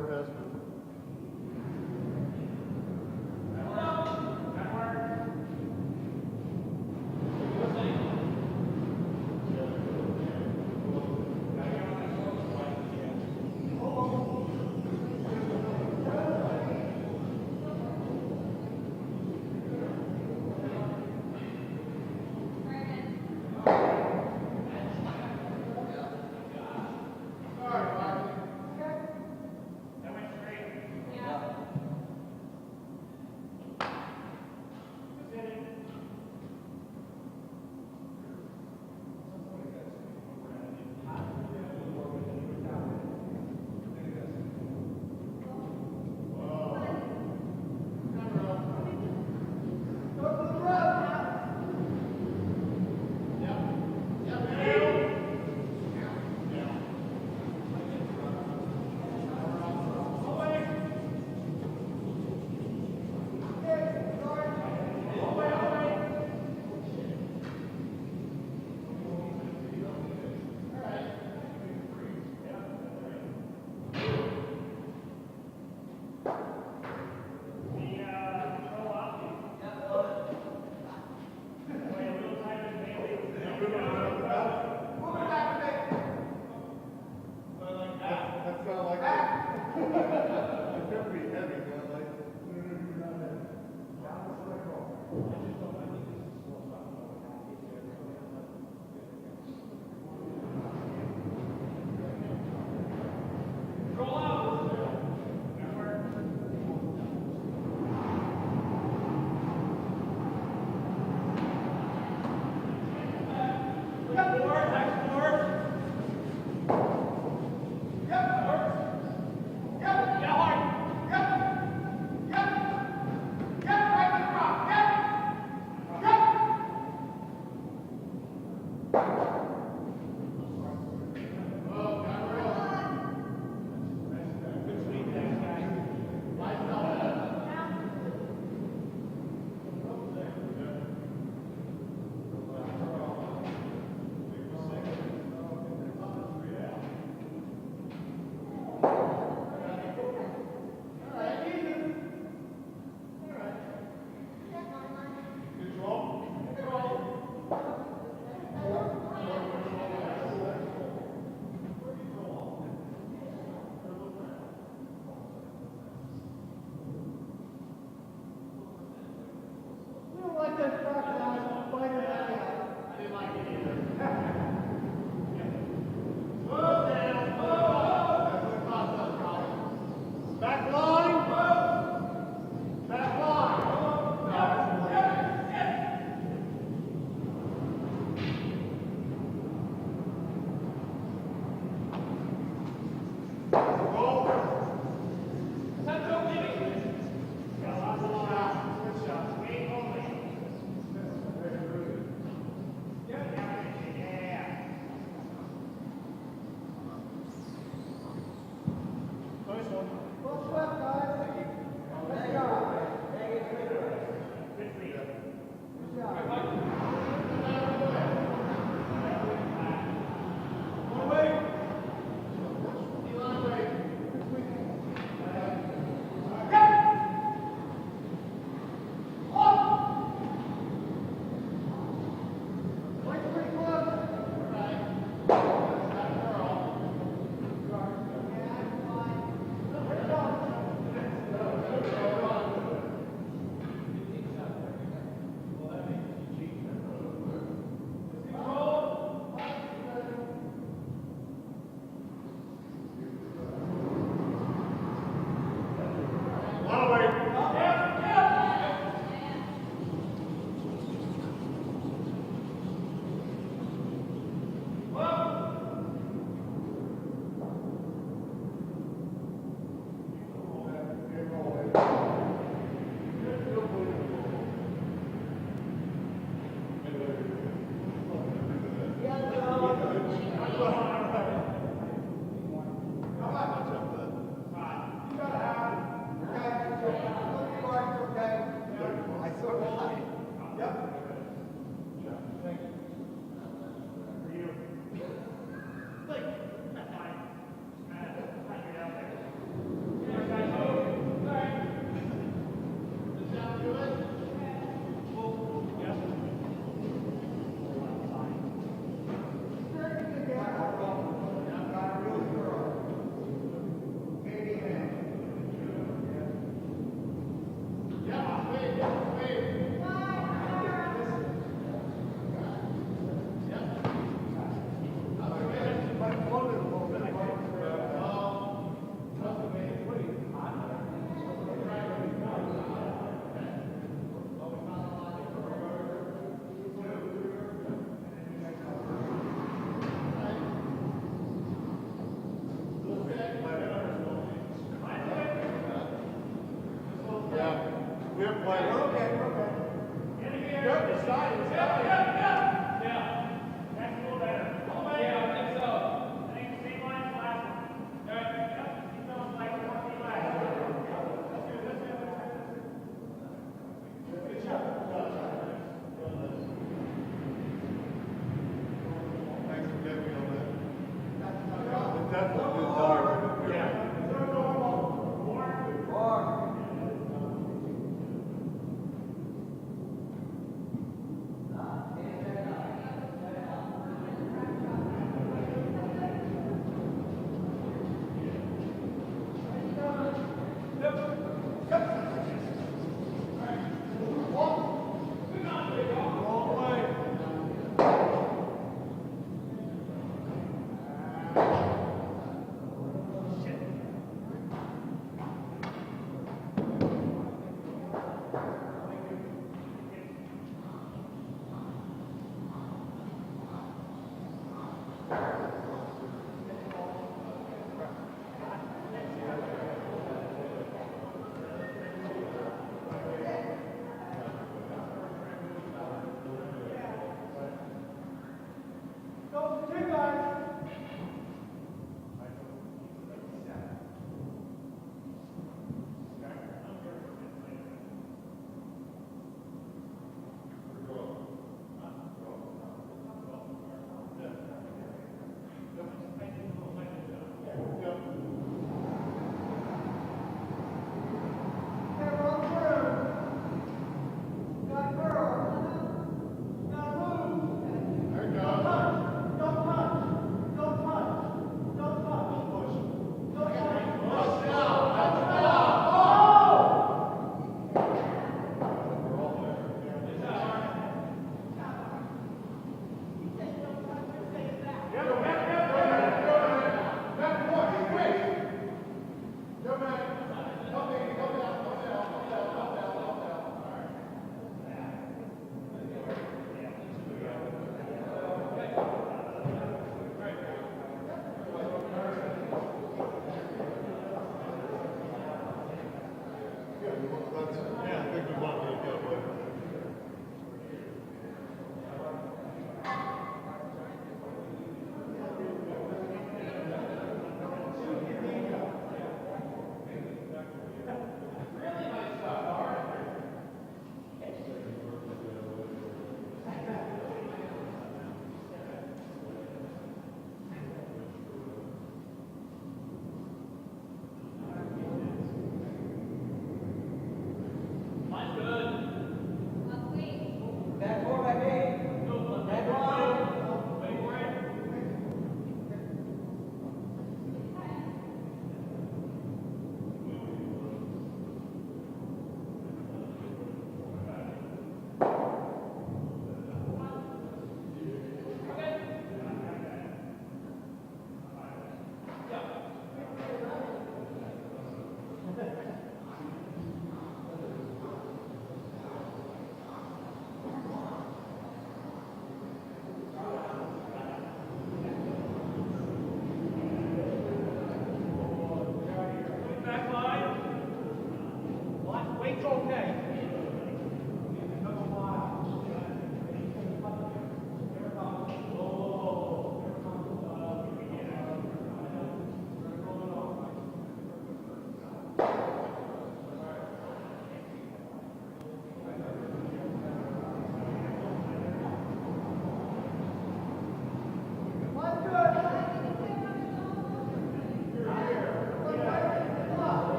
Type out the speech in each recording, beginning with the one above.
driver has been.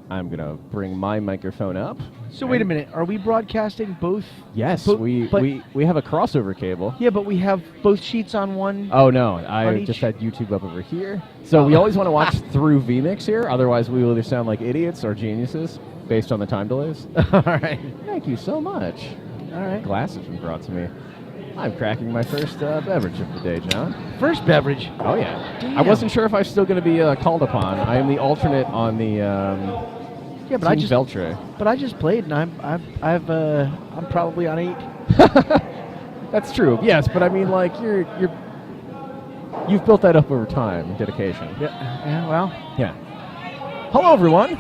I'm going to bring my microphone up. So wait a minute. Are we broadcasting both? Yes, we have a crossover cable. Yeah, but we have both sheets on one. Oh, no. I just had YouTube up over here. So we always want to watch through vMix here. Otherwise, we will either sound like idiots or geniuses based on the time delays. All right. Thank you so much. All right. Glass has been brought to me. I'm cracking my first beverage of the day, John. First beverage? Oh, yeah. Damn. I wasn't sure if I was still going to be called upon. I am the alternate on the Team Veltre. But I just played, and I'm probably on 8. That's true. Yes, but I mean, like you've built that up over time, dedication. Yeah. Well. Yeah. Hello, everyone.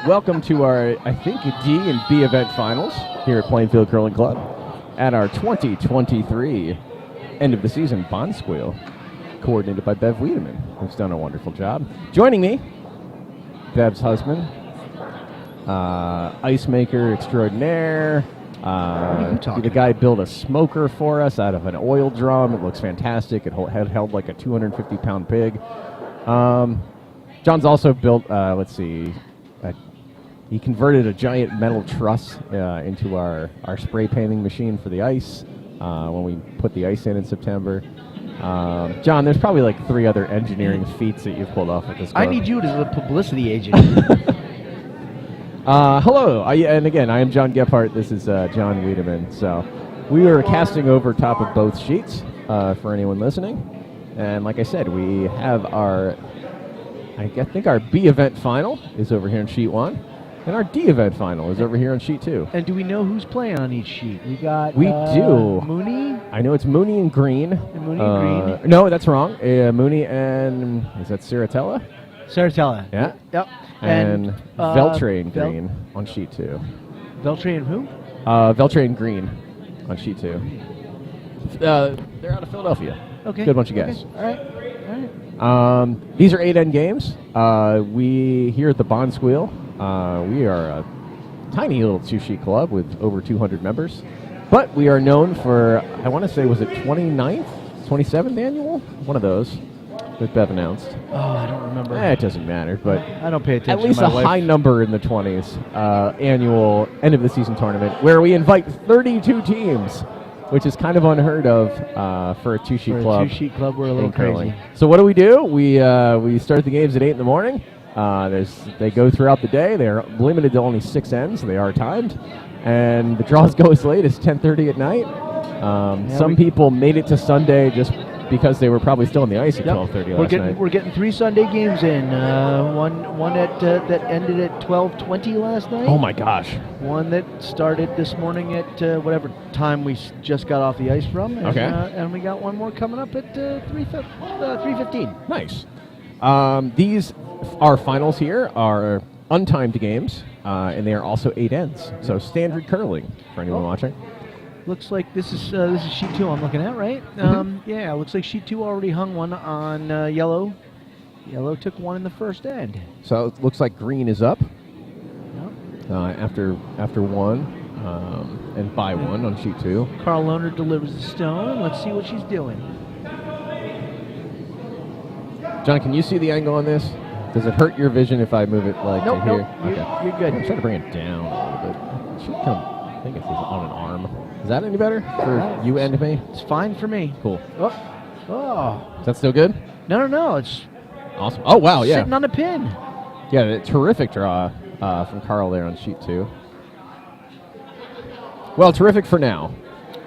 Welcome to our, I think, D and B event finals here at Plainfield Curling Club at our 2023 end of the season Bonsqueal, coordinated by Bev Wiedemann, who's done a wonderful job. Joining me, Bev's husband, ice maker extraordinaire. The guy built a smoker for us out of an oil drum. It looks fantastic. It held like a 250-pound pig. John's also built, he converted a giant metal truss into our spray painting machine for the ice when we put the ice in September. John, there's probably like 3 other engineering feats that you've pulled off at this club. I need you as a publicity agent. Hello, and again, I am John Gephardt. This is John Wiedemann. So we are casting over top of both sheets for anyone listening. And like I said, we have I think our B event final is over here on sheet 1. And our D event final is over here on sheet 2. And do we know who's playing on each sheet? We do. Mooney? I know it's Mooney and Green. And Mooney and Green? No, that's wrong. Mooney and, is that Saratella? Saratella. Yeah. Yep. And Veltre and Green on sheet 2. Veltre and who? Veltre and Green on sheet 2. They're out of Philadelphia. Okay. Good bunch of guys. Okay. All right. These are 8 end games. We here at the Bonsqueal, we are a tiny little 2-sheet club with over 200 members. But we are known for, I want to say, was it 29th, 27th annual? One of those that Bev announced. Oh, I don't remember. It doesn't matter, but I don't pay attention at least to my a wife. high number in the 20s annual end of the season tournament where we invite 32 teams, which is kind of unheard of for a 2-sheet club. For a 2-sheet club, we're a little curling. crazy. So what do? We start the games at 8 in the morning. They go throughout the day. They're limited to only 6 ends. So they are timed. And the draws go as late as 10:30 at night. Some people made it to Sunday just because they were probably still on the ice at 12:30 last night. We're getting 3 Sunday games in. One that ended at 12:20 last night. Oh my gosh! One that started this morning at whatever time we just got off the ice from. And, okay. And we got one more coming up at 3:15. Nice. These our finals here are untimed games, and they are also 8 ends. So standard curling for anyone watching. Looks like this is sheet 2 I'm looking at, right? Yeah, looks like sheet 2 already hung one on yellow. Yellow took one in the first end. So it looks like green is up. Yep. After one, and by one on sheet 2. Carl Lohner delivers the stone. Let's see what she's doing. John, can you see the angle on this? Does it hurt your vision if I move it like to here? Nope, you're good. I'm trying to bring it down a little bit. It should come, I think it's on an arm. Is that any better for you and me? It's fine for me. Cool. Oh. Is that still good? No. It's awesome. Oh, wow, yeah. sitting on a pin. Yeah, terrific draw from Carl there on sheet 2. Well, terrific for now,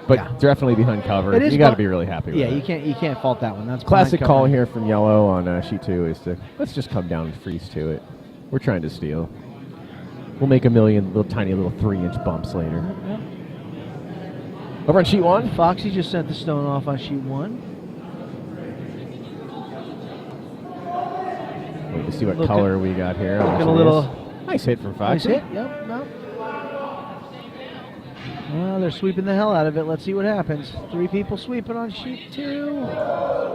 but definitely behind cover. You got to be really happy with it. Yeah, you can't fault that one. That's classic call here from Yellow on sheet 2 is to let's just come down and freeze to it. We're trying to steal. We'll make a million tiny little 3-inch bumps later. Yep. Over on sheet 1. Foxy just sent the stone off on sheet 1. Wait to see what color we got here. Looking a little nice hit from Foxy. Nice hit. Yep. No. Well, they're sweeping the hell out of it. Let's see what happens. 3 people sweeping on sheet 2.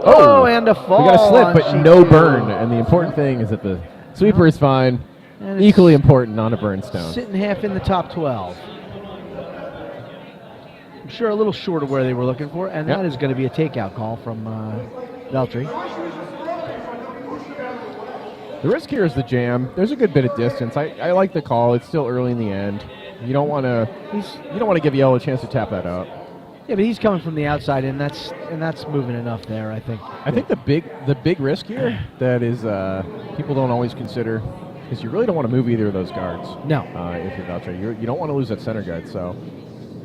Oh, and a fall. We got a slip, but no burn. And the important thing is that the sweeper is fine. Equally important, not a burn stone. Sitting half in the top 12. I'm sure a little short of where they were looking for, and that is going to be a takeout call from Veltre. The risk here is the jam. There's a good bit of distance. I like the call. It's still early in the end. You don't want to give yellow a chance to tap that out. Yeah, but he's coming from the outside, and that's moving enough there, I think. I think the big risk here that is people don't always consider is you really don't want to move either of those guards. No. If you're Veltre, you don't want to lose that center guard. So,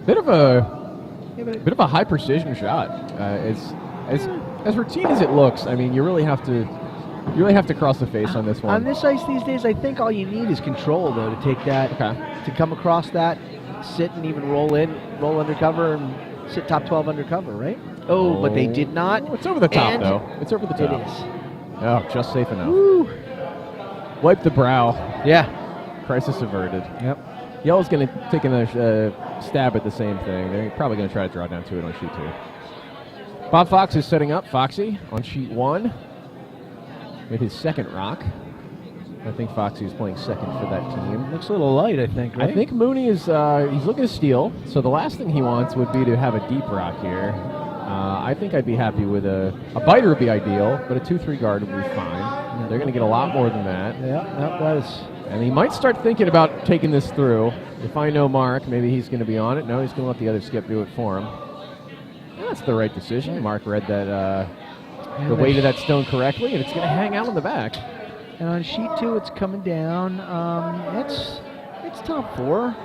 bit of a high precision shot. As routine as it looks, I mean, you really have to cross the face on this one. On this ice these days, I think all you need is control, though, to take that, to come across that, sit and even roll undercover, and sit top 12 undercover, right? Oh, but they did not. It's over the top, though. It's over the top. It is. Oh, just safe enough. Woo. Wipe the brow. Yeah. Crisis averted. Yep. Yellow's going to take another stab at the same thing. They're probably going to try to draw down to it on sheet 2. Bob Fox is setting up Foxy on sheet 1 with his second rock. I think Foxy is playing second for that team. Looks a little light, I think, right? I think Mooney is he's looking to steal, so the last thing he wants would be to have a deep rock here. I think I'd be happy with a biter would be ideal, but a 2-3 guard would be fine. Yeah. They're going to get a lot more than that. Yeah, that is. And he might start thinking about taking this through. If I know Mark, maybe he's going to be on it. No, he's going to let the other skip do it for him. That's the right decision. Yeah. Mark read that the weight of that stone correctly, and it's going to hang out on the back. And on sheet 2, it's coming down. It's top 4.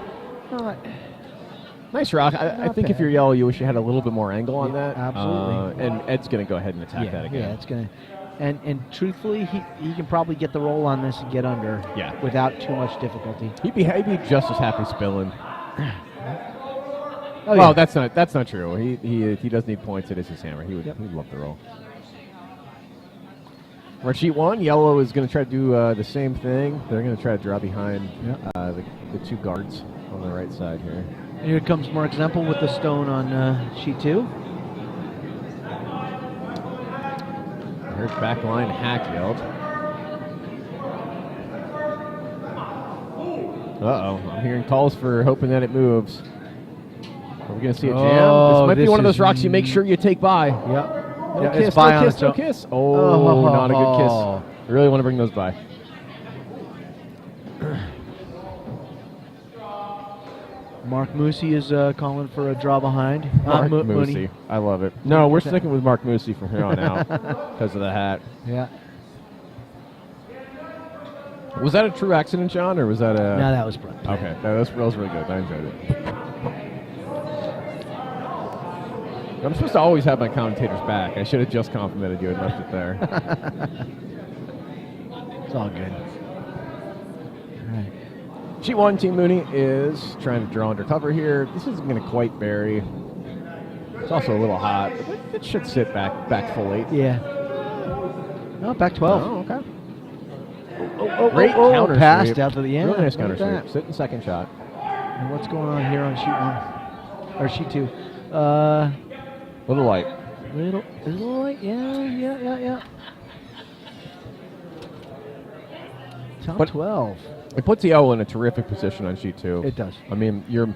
Nice rock. I think if you're yellow, you wish you had a little bit more angle on that. Absolutely. And Ed's going to go ahead and attack that again. Yeah, it's going to. And truthfully, he can probably get the roll on this and get under. Yeah. Without too much difficulty. He'd be just as happy spilling. Oh, yeah. That's not true. He does need points. It is his hammer. He'd love the roll. We're at sheet 1. Yellow is going to try to do the same thing. They're going to try to draw behind the 2 guards on the right side here. And here comes Mark Zempel with the stone on sheet 2. Here's back line hack yelled. Uh-oh. I'm hearing calls for hoping that it moves. Are we going to see a jam? This might be one of those rocks you make sure you take by. Yep. No kiss. Oh, not a good kiss. I really want to bring those by. Mark Moosey is calling for a draw behind. Mark Moosey. I love it. No, we're sticking with Mark Moosey from here on out because of the hat. Yeah. Was that a true accident, John, or was that a... No, that was Brent. Okay, that was really good. I enjoyed it. I'm supposed to always have my commentator's back. I should have just complimented you and left it there. It's all good. All right. Sheet 1, Team Mooney is trying to draw under cover here. This isn't going to quite bury. It's also a little hot. But it should sit back full 8. Yeah. No, back 12. Oh, okay. Great counter passed out to the end. Really nice counter sweep. Sit in second shot. And what's going on here on sheet 1? Or sheet 2? Little light. Little light? Yeah. Top 12. It puts the yellow in a terrific position on sheet 2. It does. I mean, you're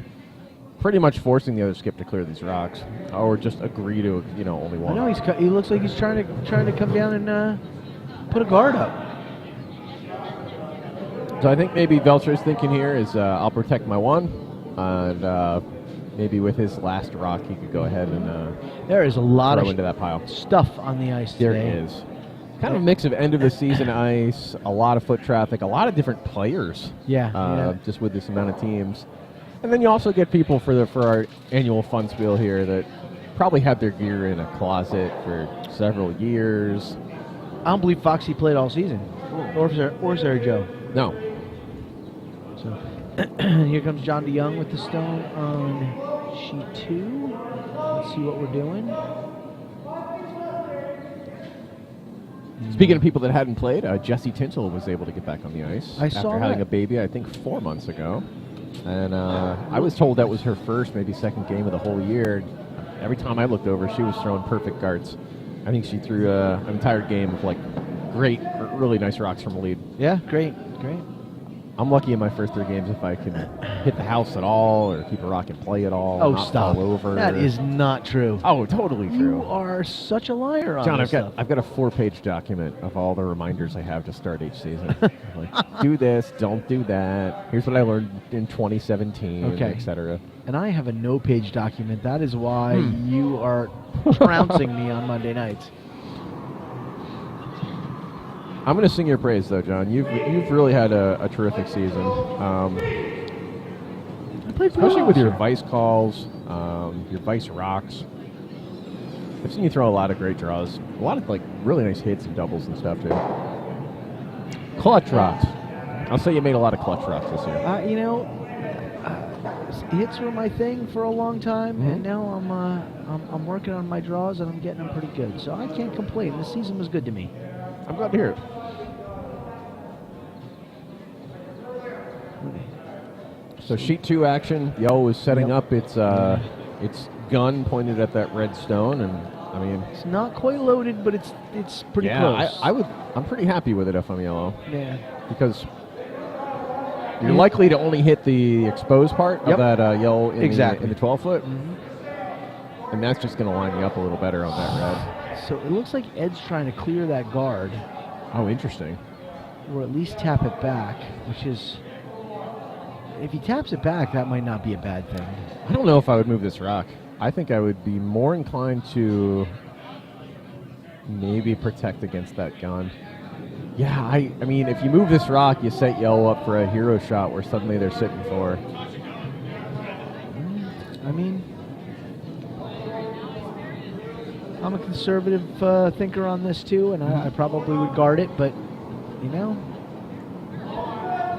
pretty much forcing the other skip to clear these rocks, or just agree to only one. I know he looks like he's trying to come down and put a guard up. So I think maybe Veltre's thinking here is I'll protect my 1, and maybe with his last rock he could go ahead and there is a lot of into that pile. Stuff on the ice today. There is. Kind of a mix of end of the season ice, a lot of foot traffic, a lot of different players. Yeah. Just with this amount of teams, and then you also get people for our annual fun spiel here that probably have their gear in a closet for several years. I don't believe Foxy played all season, or is there a Joe? No. So here comes John DeYoung with the stone on sheet 2. Let's see what we're doing. Speaking of people that hadn't played, Jessie Tintle was able to get back on the ice after having a baby, I think 4 months ago. And I was told that was her first, maybe second game of the whole year. Every time I looked over, she was throwing perfect guards. I think she threw an entire game of great, really nice rocks from the lead. Yeah, great. I'm lucky in my first 3 games if I can hit the house at all or keep a rock and play at all. Oh, not stop! Fall over. That is not true. Oh, totally true. You are such a liar on John, this stuff. I've got a 4-page document of all the reminders I have to start each season. Like, do this, don't do that. Here's what I learned in 2017, Okay. etc. And I have a no-page document. That is why you are trouncing me on Monday nights. I'm going to sing your praise, though, John. You've really had a terrific season. I played pretty Especially well, with your sir. vice calls, your vice rocks. I've seen you throw a lot of great draws. A lot of, like, really nice hits and doubles and stuff, too. Clutch rocks. I'll say you made a lot of clutch rocks this year. Hits were my thing for a long time, and now I'm working on my draws, and I'm getting them pretty good. So I can't complain. This season was good to me. I'm glad to hear it. So sheet 2 action. Yellow is setting up its gun pointed at that red stone, and I mean It's not quite loaded, but it's pretty close. I'm pretty happy with it if I'm Yellow, Yeah. because you're likely to only hit the exposed part of that yellow in Exactly. the 12-foot, Mm-hmm. and that's just going to line you up a little better on that red. So it looks like Ed's trying to clear that guard, Oh, interesting. or at least tap it back, which is, if he taps it back, that might not be a bad thing. I don't know if I would move this rock. I think I would be more inclined to maybe protect against that gun. Yeah, I mean, if you move this rock, you set Yellow up for a hero shot where suddenly they're sitting for. I mean, I'm a conservative thinker on this too, and I probably would guard it, but, you know.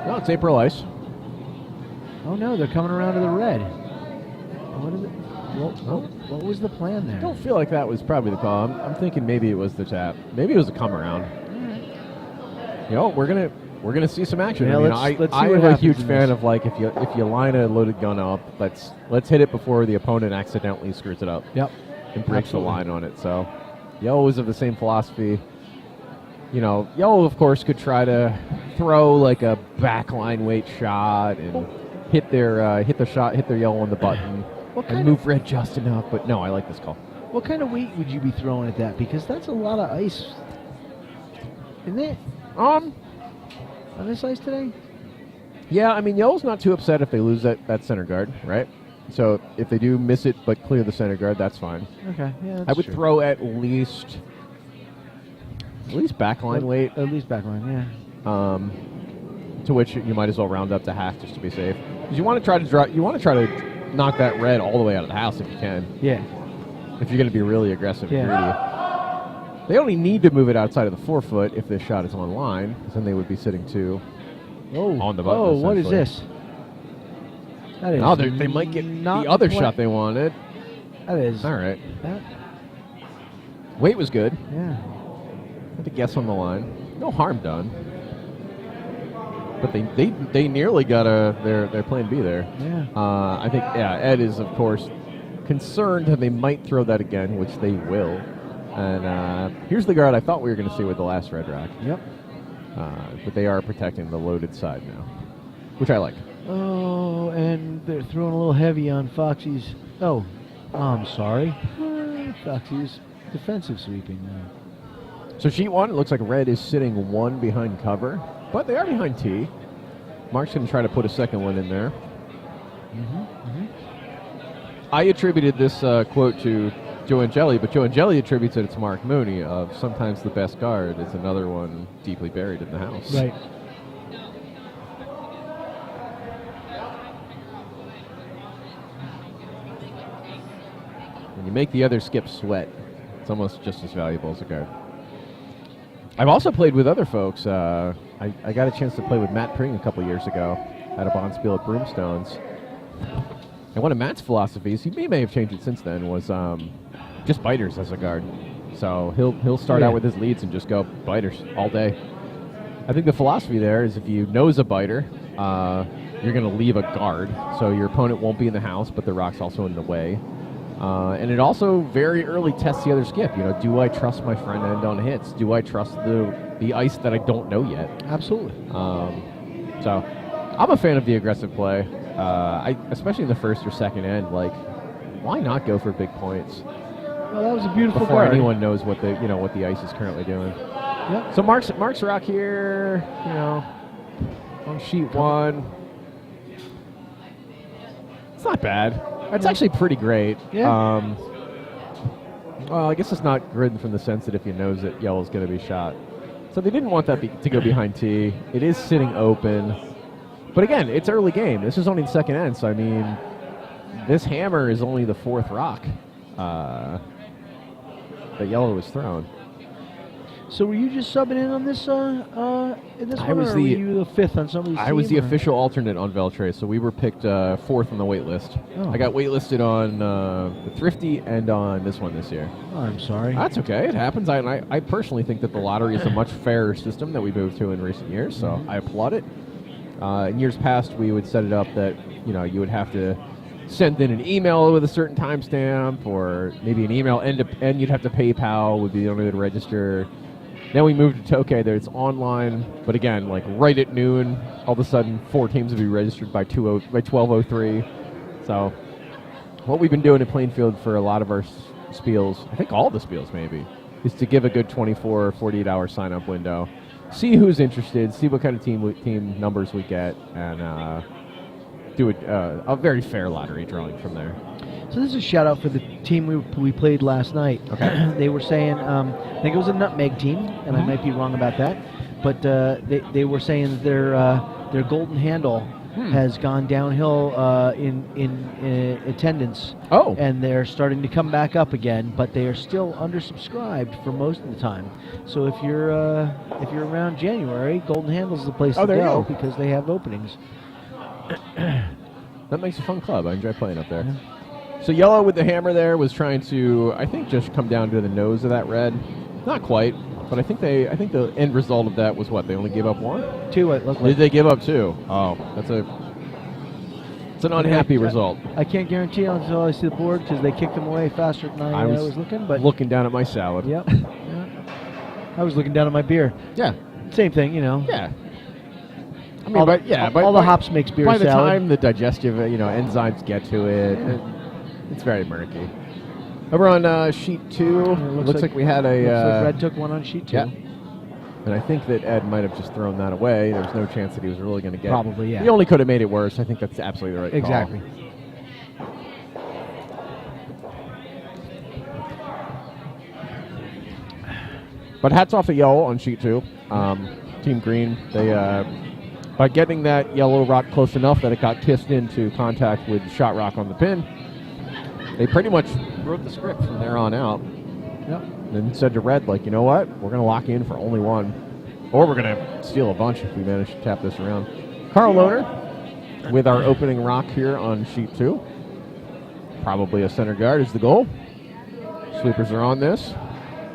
No, it's April Ice. Oh no, they're coming around to the red. What is it? What was the plan I there? don't feel like that was probably the call. I'm thinking maybe it was the tap. Maybe it was a come around. You know, we're gonna see some action. Yeah, I mean, let's see I what am a happens huge in fan this. of, like, if you line a loaded gun up, let's hit it before the opponent accidentally screws it up. Yep. And breaks Absolutely. the line on it. So Yellow is of the same philosophy. You know, Yellow of course could try to throw like a backline weight shot and hit their Yellow on the button and move red just enough. But no, I like this call. What kind of weight would you be throwing at that? Because that's a lot of ice. Isn't it? On this ice today? Yeah, I mean, Yellow's not too upset if they lose that center guard, right? So if they do miss it but clear the center guard, that's fine. Okay, yeah, that's I would true. throw at least backline weight. At least backline, yeah. To which you might as well round up to half just to be safe. Because you want to try to knock that red all the way out of the house if you can. Yeah. If you're going to be really aggressive and Yeah. greedy. They only need to move it outside of the 4-foot if this shot is on line, because then they would be sitting 2 on the button. Oh, what is essentially. this? That is No, they might get not the other pla- shot they wanted. That is. All right. That, Weight was good. yeah. Had to guess on the line. No harm done. But they nearly got their plan B there. Yeah. I think, Ed is, of course, concerned that they might throw that again, which they will. And here's the guard I thought we were going to see with the last red rock. Yep. But they are protecting the loaded side now, which I like. Oh, and they're throwing a little heavy on Foxy's. Oh, I'm sorry. Foxy's defensive sweeping now. So sheet 1, it looks like red is sitting 1 behind cover, but they are behind T. Mark's going to try to put a second one in there. I attributed this quote to Joe Angeli, but Joe Angeli attributes it to Mark Mooney of sometimes the best guard is another one deeply buried in the house. Right. When you make the other skip sweat, it's almost just as valuable as a guard. I've also played with other folks. I got a chance to play with Matt Pring a couple years ago at a Bonsqueal at Broomstones. And one of Matt's philosophies, he may have changed it since then, was just biters as a guard. So he'll start out with his leads and just go biters all day. I think the philosophy there is if you nose a biter, you're going to leave a guard. So your opponent won't be in the house, but the rock's also in the way. And it also very early tests the other skip. You know, do I trust my front end on hits? Do I trust the ice that I don't know yet? Absolutely. So I'm a fan of the aggressive play, especially in the first or second end. Like, why not go for big points? Well, that was a beautiful before card. anyone knows what the ice is currently doing. Yep. So Mark's rock here, on sheet 1. It's not bad. It's actually pretty great. Yeah. Well, I guess it's not good from the sense that if you knows that yellow's going to be shot. So they didn't want that to go behind T. It is sitting open. But again, it's early game. This is only the second end, so I mean, this hammer is only the 4th rock that yellow was thrown. So were you just subbing in on this in this I one, was or the- were you the 5th on somebody's I was the team, or? official alternate on Veltre, so we were picked 4th on the wait list. Oh. I got waitlisted on the Thrifty and on this one this year. Oh, I'm sorry. That's okay. It happens. I personally think that the lottery is a much fairer system that we moved to in recent years, so I applaud it. In years past, we would set it up that you would have to send in an email with a certain timestamp, or maybe an email and you'd have to PayPal would be the only way to register. Then we moved to Porkade that it's online, but again, like right at noon, all of a sudden 4 teams would be registered by 12:03. So what we've been doing at Plainfield for a lot of our spiels, I think all the spiels maybe, is to give a good 24 or 48 hour sign up window, see who's interested, see what kind of team numbers we get, and do a very fair lottery drawing from there. So this is a shout out for the team we played last night. Okay. They were saying, I think it was a nutmeg team, and I might be wrong about that, but they were saying that their golden handle has gone downhill in attendance. Oh. And they're starting to come back up again, but they are still undersubscribed for most of the time. So if you're around January, Golden Handle's the place to there you go go. because they have openings. That makes a fun club. I enjoy playing up there. So yellow with the hammer there was trying to, I think, just come down to the nose of that red. Not quite, but I think the end result of that was what? They only gave up 1? 2, it looked Did like. they give up 2? Oh, it's an unhappy result. I can't guarantee until I see the board because they kicked them away faster than I was looking. But looking down at my salad. Yep. I was looking down at my beer. Yeah. Same thing, Yeah. I mean, all but the by- hops makes beer By the salad. time the digestive, enzymes get to it, it's very murky. Over on sheet 2, looks like we had a. Looks like Red took one on sheet 2. Yeah. And I think that Ed might have just thrown that away. There's no chance that he was really going to get. Probably, yeah. He only could have made it worse. I think that's absolutely the right call. Exactly. But hats off to yellow on sheet 2. Team Green, they by getting that yellow rock close enough that it got kissed into contact with shot rock on the pin, they pretty much wrote the script from there on out. Yep. And said to Red, like, you know what? We're going to lock in for only 1. Or we're going to steal a bunch if we manage to tap this around. Carl Lohner with our opening rock here on sheet 2. Probably a center guard is the goal. Sweepers are on this.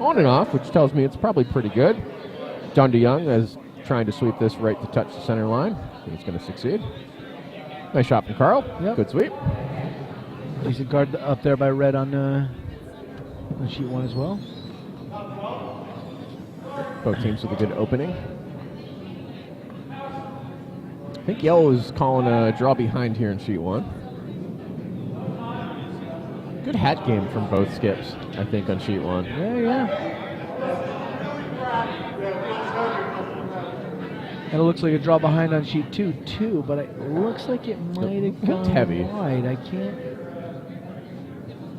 On and off, which tells me it's probably pretty good. John DeYoung is trying to sweep this right to touch the center line. He's going to succeed. Nice shot from Carl. Yep. Good sweep. Decent guard up there by Red on sheet 1 as well. Both teams with a good opening. I think yellow is calling a draw behind here in sheet 1. Good hat game from both skips, I think, on sheet 1. Yeah. And it looks like a draw behind on sheet 2 too, but it looks like it might have gone heavy. wide. I can't.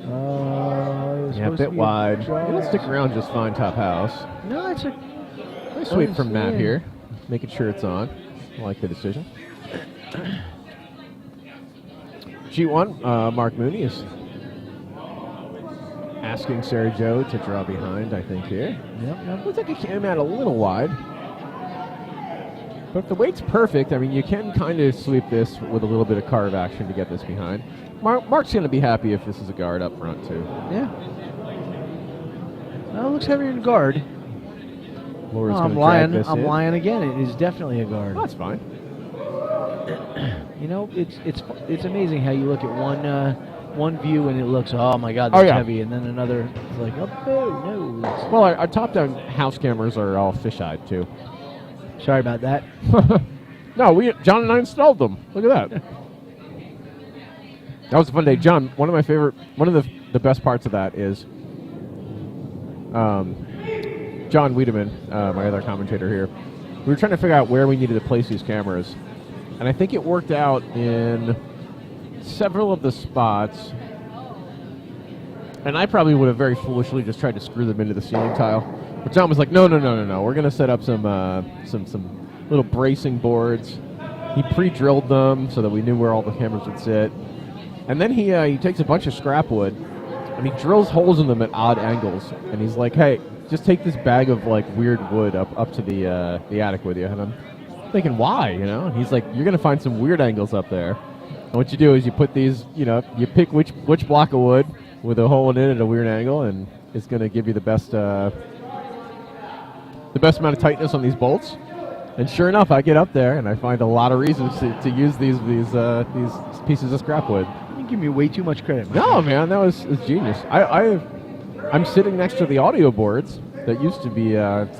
It was Yeah, a supposed to bit be wide. draw. It'll stick around just fine, top house. No, it's a Nice sweep from Matt yeah. here, making sure it's on. I like the decision. Sheet 1, Mark Mooney is asking Sarah Joe to draw behind, I think, here. Yep. Looks like it came out a little wide. But if the weight's perfect, I mean, you can kind of sweep this with a little bit of carve action to get this behind. Mark's going to be happy if this is a guard up front, too. Yeah. Well, it looks heavier than guard. Laura's I'm going to drag lying. this I'm in. lying again. It is definitely a guard. Oh, that's fine. It's amazing how you look at one view and it looks, oh my God, that's heavy, and then another, it's like, oh no. Well, our top-down house cameras are all fish-eyed, too. Sorry about that. No, John and I installed them. Look at that. That was a fun day. John, one of the best parts of that is John Wiedemann, my other commentator here, we were trying to figure out where we needed to place these cameras. And I think it worked out in several of the spots. And I probably would have very foolishly just tried to screw them into the ceiling tile. But John was like, no. We're going to set up some little bracing boards. He pre-drilled them so that we knew where all the cameras would sit. And then he takes a bunch of scrap wood and he drills holes in them at odd angles. And he's like, hey, just take this bag of like weird wood up to the attic with you. And I'm thinking, why? And he's like, you're going to find some weird angles up there. And what you do is you put these, you pick which block of wood with a hole in it at a weird angle, and it's going to give you the best amount of tightness on these bolts. And sure enough, I get up there and I find a lot of reasons to use these pieces of scrap wood. You give me way too much credit. No, man, that was genius. I'm sitting next to the audio boards that used to be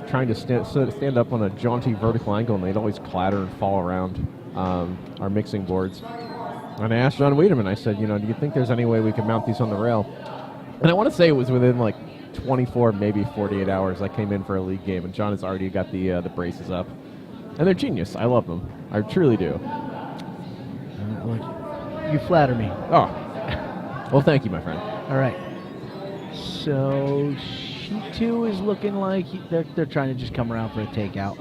trying to stand up on a jaunty vertical angle, and they'd always clatter and fall around our mixing boards. And I asked John Wiedemann, I said, do you think there's any way we can mount these on the rail? And I want to say it was within like 24, maybe 48 hours I came in for a league game, and John has already got the braces up. And they're genius. I love them. I truly do. You flatter me. Oh. Well, thank you, my friend. All right. So sheet 2 is looking like they're trying to just come around for a takeout.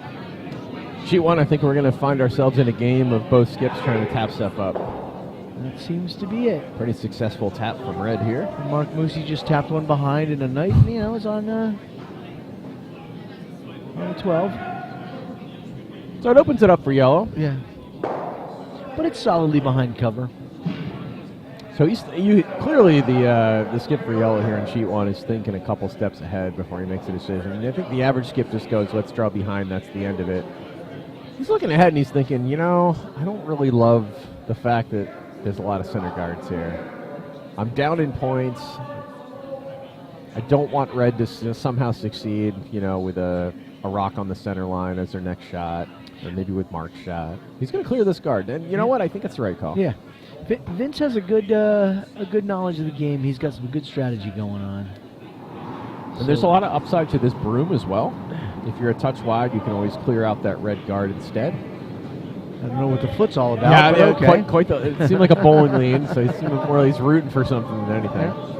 Sheet 1, I think we're going to find ourselves in a game of both skips trying to tap stuff up. That seems to be it. Pretty successful tap from red here. Mark Moosey just tapped one behind, and a knight, is on 12. So it opens it up for yellow. Yeah. But it's solidly behind cover. So clearly the skip for yellow here in sheet 1 is thinking a couple steps ahead before he makes a decision. And I think the average skip just goes, let's draw behind, that's the end of it. He's looking ahead and he's thinking, I don't really love the fact that there's a lot of center guards here. I'm down in points. I don't want red to somehow succeed, with a rock on the center line as their next shot, or maybe with Mark's shot. He's going to clear this guard, and you know what? I think it's the right call. Yeah. Vince has a good knowledge of the game. He's got some good strategy going on. And there's a lot of upside to this broom as well. If you're a touch wide, you can always clear out that red guard instead. I don't know what the foot's all about. Yeah, okay. quite it seemed like a bowling lean, so he seemed more like he's rooting for something than anything. Yeah.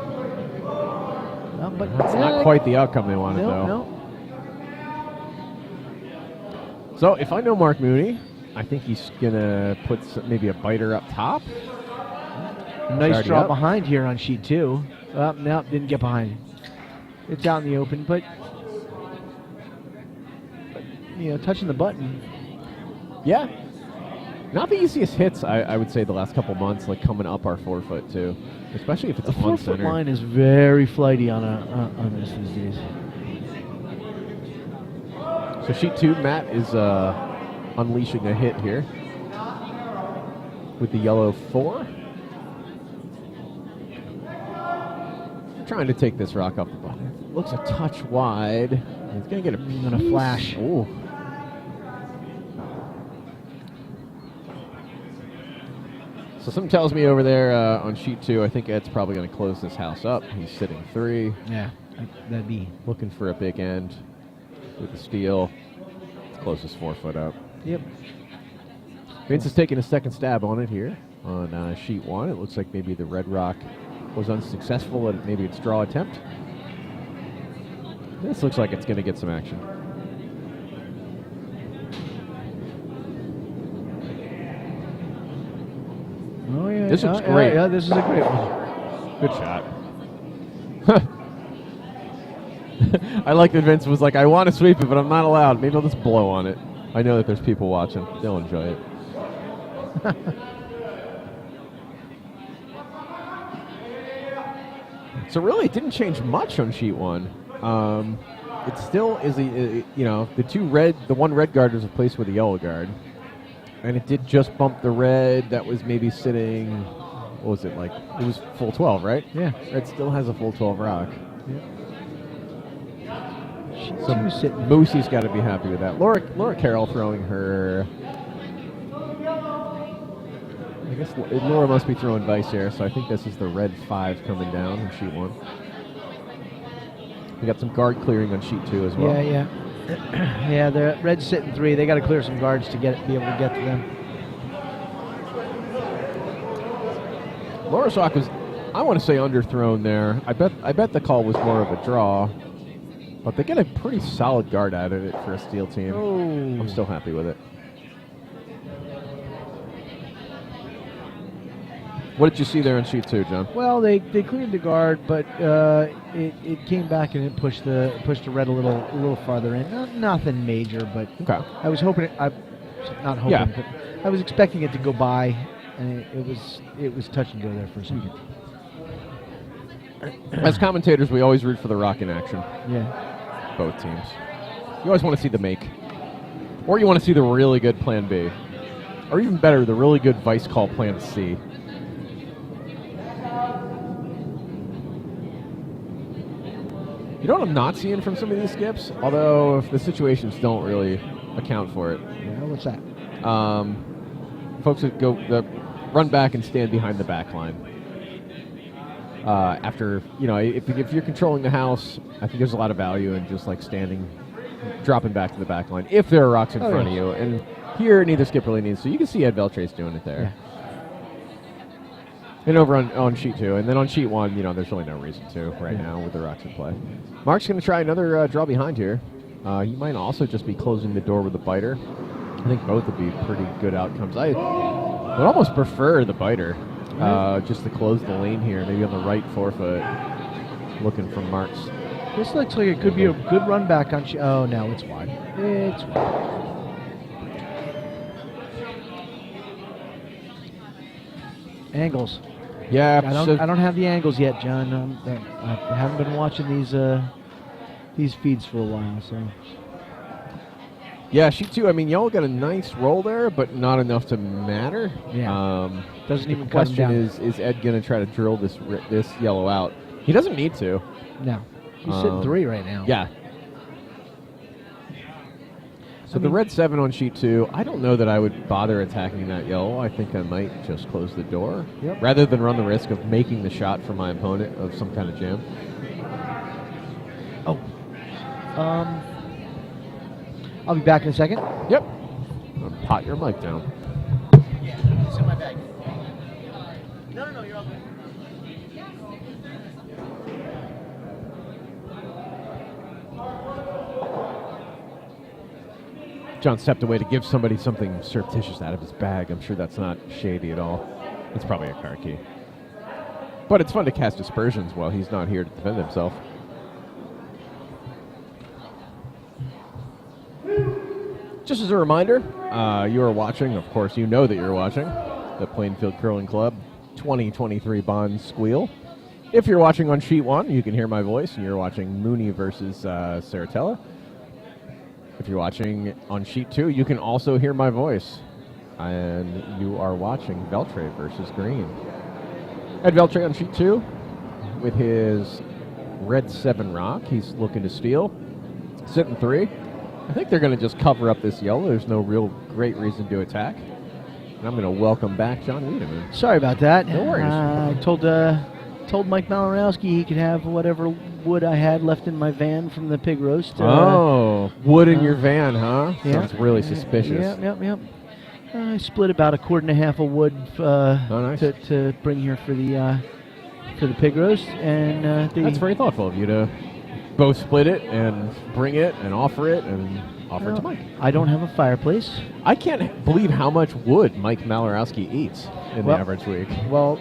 But that's not quite the outcome they wanted, though. No. So if I know Mark Mooney, I think he's going to put maybe a biter up top. Nice draw behind here on sheet 2. No, didn't get behind. It's out in the open, but touching the button. Yeah. Not the easiest hits, I would say, the last couple months, like coming up our 4-foot, too. Especially if it's a fun center. The 4-foot line is very flighty on this these days. So sheet 2, Matt is unleashing a hit here with the yellow 4. Trying to take this rock off the button. Looks a touch wide. He's going to get a flash. Ooh. So something tells me over there on sheet 2, I think Ed's probably going to close this house up. He's sitting 3. Yeah, that'd be. Looking for a big end with the steel. Closest 4-foot up. Yep. Vince is taking a second stab on it here on sheet 1. It looks like maybe the red rock was unsuccessful at maybe its draw attempt. This looks like it's going to get some action. Oh, yeah. This looks great. Yeah, this is a great one. Good shot. I like that Vince was like, I want to sweep it, but I'm not allowed. Maybe I'll just blow on it. I know that there's people watching. They'll enjoy it. So really, it didn't change much on sheet 1. It still is, the one red guard was replaced with a yellow guard. And it did just bump the red that was maybe sitting, what was it, like, it was full 12, right? Yeah. Red still has a full 12 rock. Yeah. So Moosey's got to be happy with that. Laura Carroll throwing her I guess Laura must be throwing dice here, so I think this is the red 5 coming down on sheet 1. We got some guard clearing on sheet 2 as well. Yeah. Yeah, the red's sitting 3. They got to clear some guards to be able to get to them. Laura's Rock was, I want to say, underthrown there. I bet the call was more of a draw, but they get a pretty solid guard out of it for a steel team. Oh. I'm still happy with it. What did you see there on sheet 2, John? Well, they cleared the guard, but it came back and it pushed the red a little farther in. Nothing major, but Okay. I was hoping but I was expecting it to go by, and it was touch and go there for a second. As commentators, we always root for the rock in action. Yeah. Both teams. You always want to see the make, or you want to see the really good plan B, or even better, the really good vice call plan C. You know what I'm not seeing from some of these skips? Although if the situations don't really account for it. Yeah, what's that? Folks that run back and stand behind the back line. After, if you're controlling the house, I think there's a lot of value in just like dropping back to the back line if there are rocks in front of you. And here, neither skip really needs to. You can see Ed Veltre's doing it there. Yeah. And over on sheet 2, and then on sheet 1, there's really no reason to right now with the rocks in play. Mark's going to try another draw behind here. He might also just be closing the door with a biter. I think both would be pretty good outcomes. I would almost prefer the biter, just to close the lane here, maybe on the right forefoot, looking for Mark's. This looks like it could be a good run back on. Oh, no, it's wide. It's wide. Angles. Yeah, I don't have the angles yet, John. I haven't been watching these feeds for a while, so. Yeah, sheet 2. I mean, y'all got a nice roll there, but not enough to matter. Yeah. Doesn't even come down. The question is Ed going to try to drill this yellow out? He doesn't need to. No. He's sitting 3 right now. Yeah. So the red 7 on sheet 2, I don't know that I would bother attacking that yellow. I think I might just close the door rather than run the risk of making the shot for my opponent of some kind of jam. Oh. I'll be back in a second. Yep. Pot your mic down. Yeah, it's in my bag. No, you're all good. John stepped away to give somebody something surreptitious out of his bag. I'm sure that's not shady at all. It's probably a car key. But it's fun to cast aspersions while he's not here to defend himself. Just as a reminder, you are watching, of course, you know that you're watching, the Plainfield Curling Club 2023 Bonsqueal. If you're watching on sheet 1, you can hear my voice, and you're watching Mooney versus Saratella. If you're watching on sheet 2, you can also hear my voice, and you are watching Veltre versus Green. Ed Veltre on sheet 2 with his red 7 rock. He's looking to steal, sitting 3. I think they're going to just cover up this yellow. There's no real great reason to attack. And I'm going to welcome back John Wiedemann. Sorry about that. No worries. I told Mike Malinowski he could have whatever wood I had left in my van from the pig roast. Wood in your van, huh? Yeah. Sounds really suspicious. Yep. I split about 1.25 quarts of wood nice. to bring here for the pig roast, and that's very thoughtful of you to both split it and bring it and offer it to Mike. I don't have a fireplace. I can't believe how much wood Mike Malinowski eats in the average week. Well,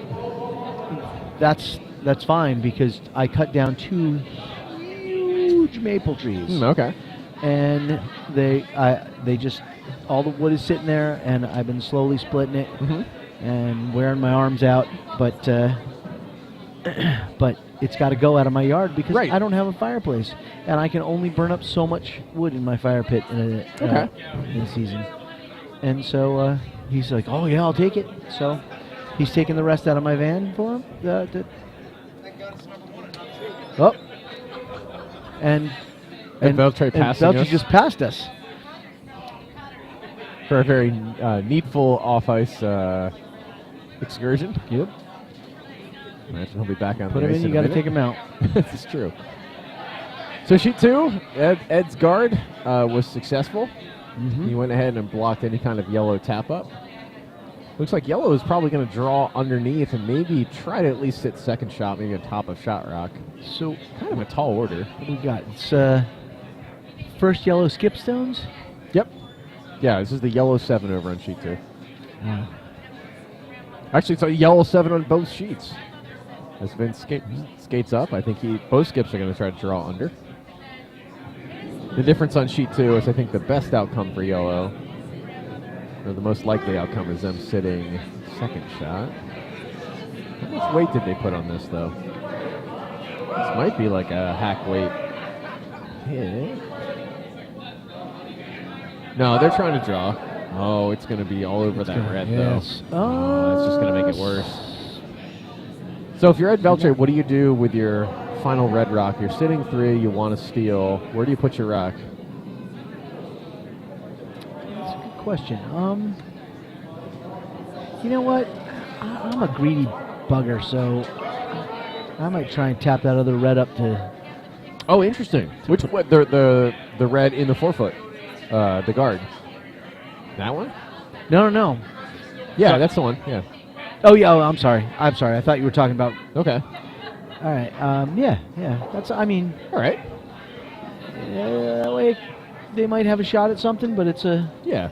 that's fine because I cut down 2 huge maple trees. Okay. And they just all the wood is sitting there, and I've been slowly splitting it and wearing my arms out, but it's got to go out of my yard because I don't have a fireplace, and I can only burn up so much wood in my fire pit in a season. And so he's like, "Oh yeah, I'll take it." So he's taking the rest out of my van for him. And Veltre just passed us for a very needful off-ice excursion. Yep. Imagine he'll be back on Put the him race in, you a got to minute. take him out. This is true. So sheet 2, Ed's guard was successful. He went ahead and blocked any kind of yellow tap up. Looks like yellow is probably going to draw underneath and maybe try to at least sit second shot, maybe on top of shot rock. So Kind of a tall order. what do we got? It's first yellow skip stones. Yep. Yeah, this is the yellow 7 over on sheet 2. Actually, it's a yellow 7 on both sheets. As Vince skates up, I think both skips are going to try to draw under. The difference on sheet 2 is I think the best outcome for yellow, or the most likely outcome, is them sitting second shot. How much weight did they put on this, though? This might be like a hack weight hit. No, they're trying to draw. Oh, it's going to be all over that red, though. Oh, it's just going to make it worse. So if you're at Veltre, what do you do with your final red rock? You're sitting 3, you want to steal. Where do you put your rock? That's a good question. You know what? I'm a greedy bugger, so I might try and tap that other red up to. Oh, interesting. Which what the red in the 4-foot, the guard. That one? No. Yeah, that's the one. Yeah. Oh yeah. Oh, I'm sorry. I thought you were talking about. Okay. All right. Yeah. That's. I mean. All right. That way, they might have a shot at something, but it's a. Yeah.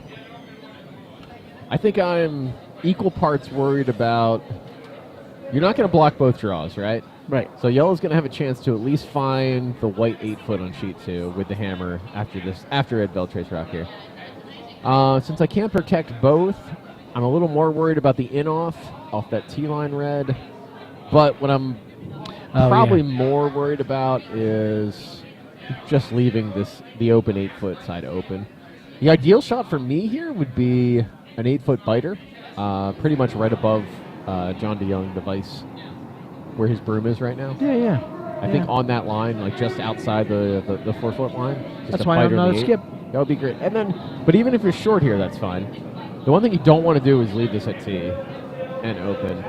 I think I'm equal parts worried about. You're not going to block both draws, right? Right. So yellow's going to have a chance to at least find the white 8-foot on sheet 2 with the hammer after Ed Veltre's rock here. Since I can't protect both, I'm a little more worried about the in-off that T-line red. But what I'm probably more worried about is just leaving the open 8-foot side open. The ideal shot for me here would be an 8-foot biter, pretty much right above John DeYoung, the vice, where his broom is right now. Yeah. I think on that line, like just outside the 4-foot line. That's why I'm not a skip. That would be great. And then, but even if you're short here, that's fine. The one thing you don't want to do is leave this at T and open.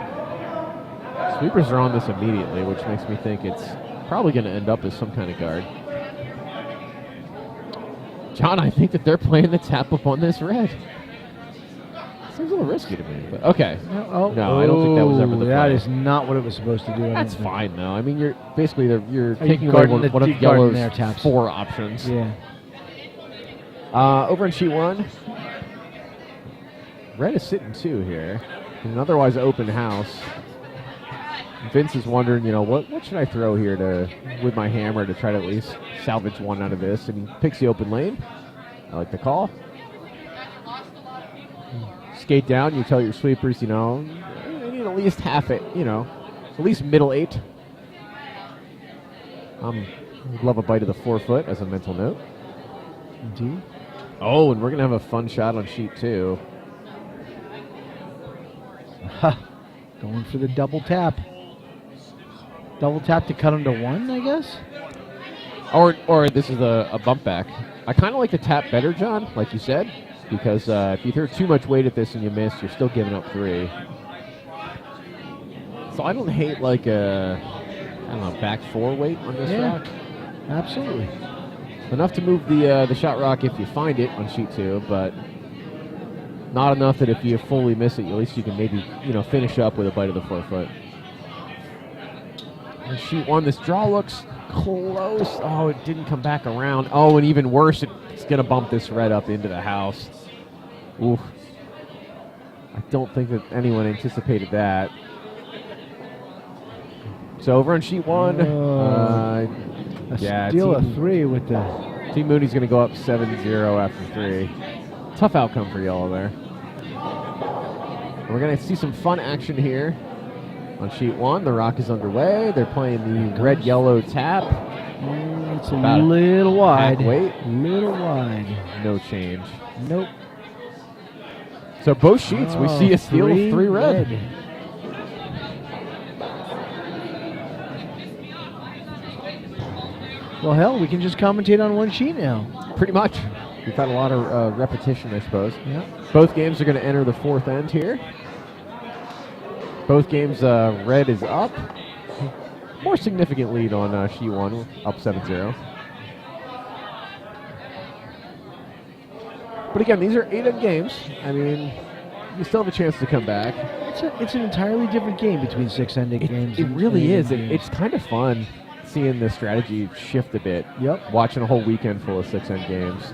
Sweepers are on this immediately, which makes me think it's probably going to end up as some kind of guard. John, I think that they're playing the tap up on this red. Seems a little risky to me, but okay. No, I don't think that was ever the play. That is not what it was supposed to do. That's fine, though. I mean, you're basically you're Are taking you away guarding one the of guarding yellow's their taps? 4 options. Yeah. Over in sheet 1, red is sitting 2 here. In an otherwise open house. Vince is wondering, what should I throw here with my hammer to try to at least salvage one out of this? And he picks the open lane. I like the call. Skate down, you tell your sweepers, I need at least half it, at least middle 8. Would love a bite of the 4-foot as a mental note. Indeed. Oh, and we're going to have a fun shot on sheet 2. Going for the double tap. Double tap to cut him to 1, I guess? Or this is a bump back. I kind of like the tap better, John, like you said, because if you throw too much weight at this and you miss, you're still giving up 3. So I don't hate like back 4 weight on this rock. Absolutely. Enough to move the shot rock if you find it on sheet 2, but not enough that if you fully miss it, at least you can maybe finish up with a bite of the 4-foot. And sheet 1, this draw looks close. Oh, it didn't come back around. Oh, and even worse, it's going to bump this red up into the house. Oof. I don't think that anyone anticipated that. So over on sheet 1, steal a 3 with the... Team Mooney's going to go up 7-0 after 3. Tough outcome for yellow there. We're going to see some fun action here. On sheet 1, the rock is underway. They're playing the red-yellow tap. It's a little wide. Wait. Little wide. No change. Nope. So both sheets, we see a steal of 3 red. Well, hell, we can just commentate on one sheet now. Pretty much. We've had a lot of repetition, I suppose. Yeah. Both games are going to enter the 4th end here. Both games, red is up. More significant lead on sheet 1, up 7-0. But again, these are 8-end games. I mean, you still have a chance to come back. It's an entirely different game between 6-ended games. It really is. It's kind of fun seeing the strategy shift a bit. Yep. Watching a whole weekend full of 6-end games.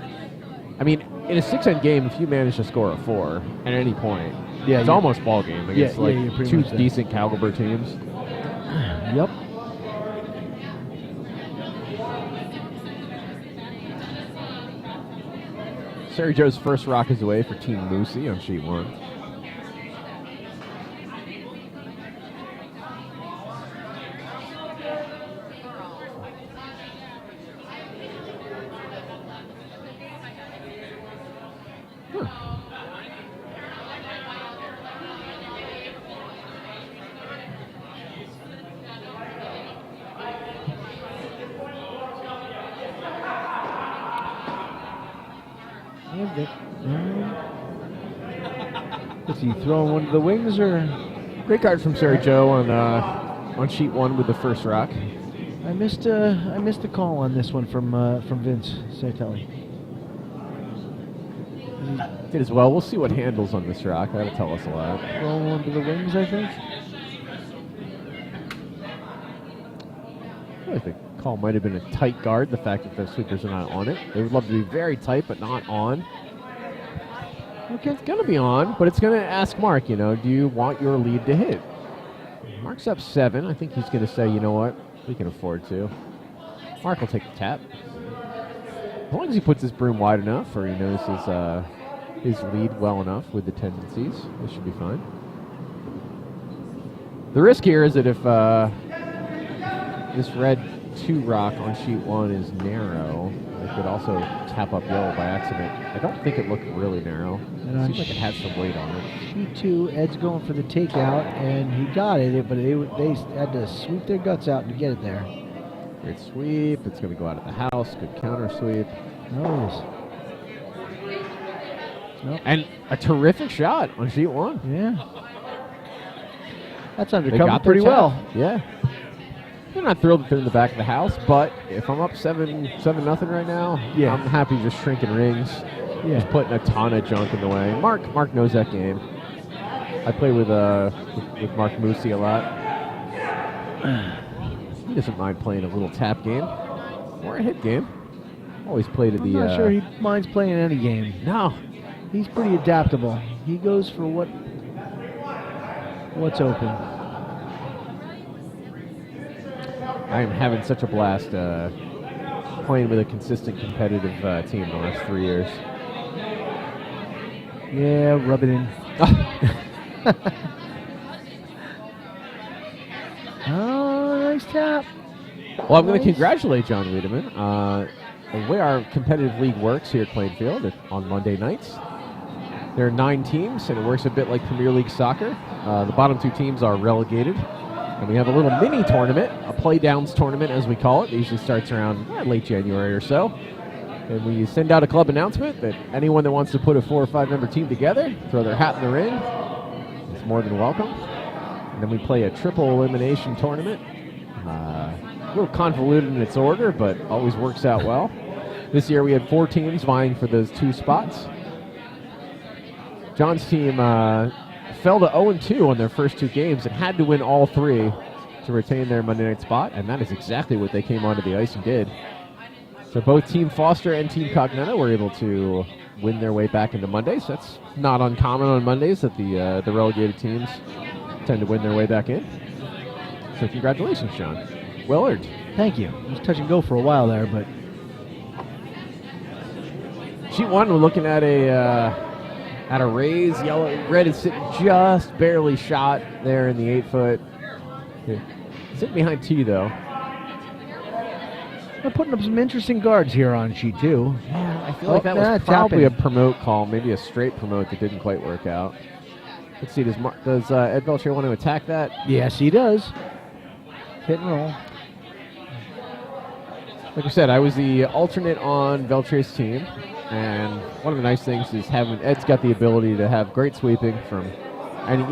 I mean, in a 6-end game, if you manage to score a 4 at any point, it's almost ball game against two decent caliber teams. Yep. Sarah Joe's first rock is away for Team Moosey on sheet 1. Is he throwing one to the wings or? Great card from Sarah Joe on sheet 1 with the first rock. I missed a call on this one from Vince Sartelli. Did as well. We'll see what handles on this rock. That'll tell us a lot. Throwing one to the wings, I think. I feel like the call might have been a tight guard. The fact that the sweepers are not on it. They would love to be very tight, but not on. Okay, it's going to be on, but it's going to ask Mark, do you want your lead to hit? Mark's up 7. I think he's going to say, you know what, we can afford to. Mark will take the tap. As long as he puts his broom wide enough or he knows his lead well enough with the tendencies, this should be fine. The risk here is that if this red 2 rock on sheet 1 is narrow, it could also tap up yellow by accident. I don't think it looked really narrow. It seems like it had some weight on it. Sheet 2, Ed's going for the takeout, and he got it, but they had to sweep their guts out to get it there. Great sweep. It's going to go out of the house. Good counter sweep. Nice. Nope. And a terrific shot on sheet 1. Yeah. That's undercover pretty well. Yeah. I'm not thrilled that they're in the back of the house, but if I'm up 7-0 right now, I'm happy just shrinking rings. Yeah. Just putting a ton of junk in the way. Mark knows that game. I play with Mark Moosey a lot. He doesn't mind playing a little tap game or a hit game. Always played at the. I'm not sure he minds playing any game. No, he's pretty adaptable. He goes for what's open. I am having such a blast playing with a consistent competitive team the last 3 years. Yeah, rub it in. Oh, nice tap. Well, I'm going to congratulate John Wiedemann. The way our competitive league works here at Plainfield on Monday nights, there are 9 teams, and it works a bit like Premier League soccer. The bottom 2 teams are relegated. And we have a little mini tournament, a play-downs tournament as we call it. It usually starts around late January or so. And we send out a club announcement that anyone that wants to put a 4 or 5 member team together, throw their hat in the ring, is more than welcome. And then we play a triple elimination tournament. A little convoluted in its order, but always works out well. This year we had 4 teams vying for those 2 spots. John's team fell to 0-2 on their first 2 games and had to win all 3 to retain their Monday night spot, and that is exactly what they came onto the ice and did. So both Team Foster and Team Cognetta were able to win their way back into Mondays. That's not uncommon on Mondays that the relegated teams tend to win their way back in. So congratulations, John. Well earned. Thank you. It was touch and go for a while there, but sheet 1, we're looking at a raise. Red is sitting just barely shot there in the 8-foot. Sitting behind T, though. They're putting up some interesting guards here on sheet 2. Yeah, I feel like that was probably a promote call, maybe a straight promote that didn't quite work out. Let's see, does Ed Veltre want to attack that? Yes, he does. Hit and roll. Like I said, I was the alternate on Veltre's team. And one of the nice things is Ed's got the ability to have great sweeping from, and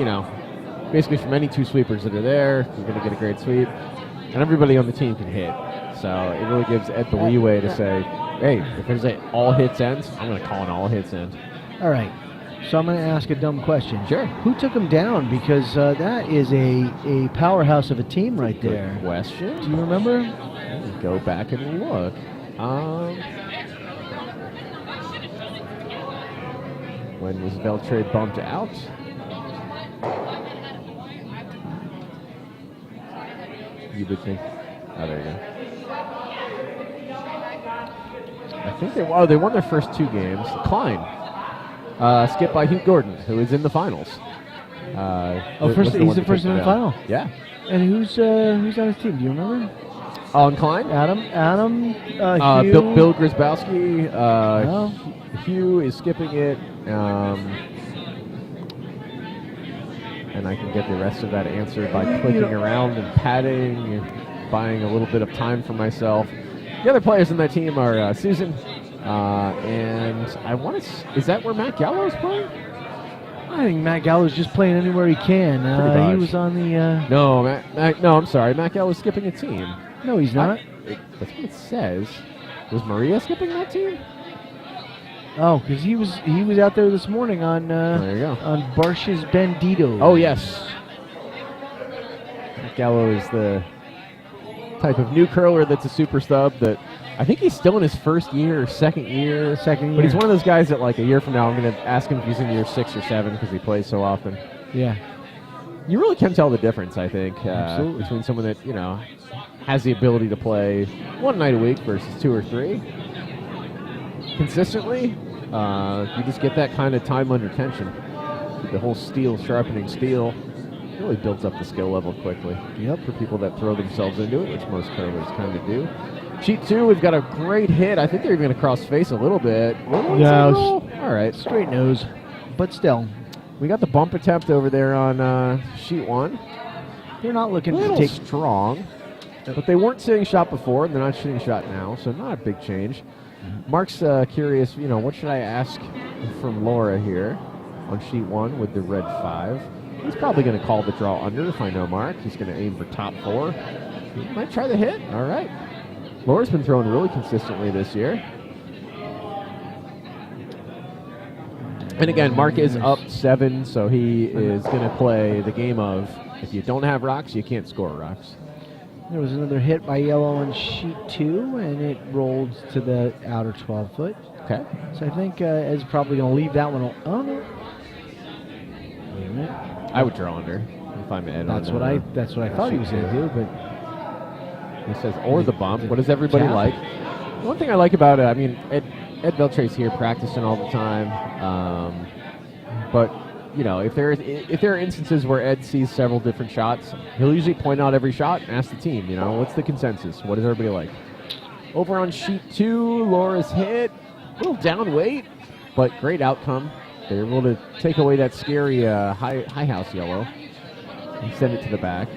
basically from any 2 sweepers that are there, you're going to get a great sweep. And everybody on the team can hit. So it really gives Ed the leeway to say, hey, if there's an all hits end, I'm going to call an all hits end. All right. So I'm going to ask a dumb question. Sure. Who took him down? Because that is a powerhouse of a team right there. Good question. Do you remember? Go back and look. When was Veltre bumped out? You would think. Oh, there you go. I think they won their first 2 games. Klein, skipped by Hugh Gordon, who is in the finals. He's the first in the final. Yeah. And who's on his team? Do you remember? On Klein? Adam, Hugh. Bill Grzybowski. Hugh is skipping it. And I can get the rest of that answered by clicking around and padding and buying a little bit of time for myself. The other players in that team are Susan, and I want to. Is that where Matt Gallo is playing? I think Matt Gallo's just playing anywhere he can. He was on the. No, no, I'm sorry. Matt Gallo's skipping a team. No, he's not. That's what it says. Was Maria skipping that team? Oh, because he was out there this morning on there you go. on Barsh's Bandito. Oh yes. Matt Gallo is the type of new curler that's a super stub that I think he's still in his first year or second year. Second year. But he's one of those guys that like a year from now I'm going to ask him if he's in year 6 or 7 because he plays so often. Yeah. You really can tell the difference, I think, Absolutely. between someone that, has the ability to play 1 night a week versus 2 or 3. Consistently, you just get that kind of time under tension. The whole sharpening steel, really builds up the skill level quickly. Yep. For people that throw themselves into it, which most curlers kind of do. Sheet 2, we've got a great hit. I think they're going to cross face a little bit. No. All right. Straight nose, but still. We got the bump attempt over there on sheet 1. They're not looking A little to take strong, but they weren't sitting shot before, and they're not shooting shot now, so not a big change. Mark's curious, what should I ask from Laura here on sheet 1 with the red 5? He's probably going to call the draw under if I know Mark. He's going to aim for top 4. He might try the hit. All right. Laura's been throwing really consistently this year. And again, Mark is up 7, so he is going to play the game of if you don't have rocks, you can't score rocks. There was another hit by yellow on sheet 2, and it rolled to the outer 12-foot. Okay. So I think Ed's probably going to leave that one. Oh, no. Wait a minute. I would draw under if I'm Ed. That's what I thought he was going to do, but he says, or the bump. What does everybody like? One thing I like about it, I mean, Ed Veltre's here practicing all the time, but if there are instances where Ed sees several different shots, he'll usually point out every shot and ask the team, what's the consensus? What does everybody like? Over on sheet 2, Laura's hit, a little down weight, but great outcome. They're able to take away that scary high house yellow and send it to the back.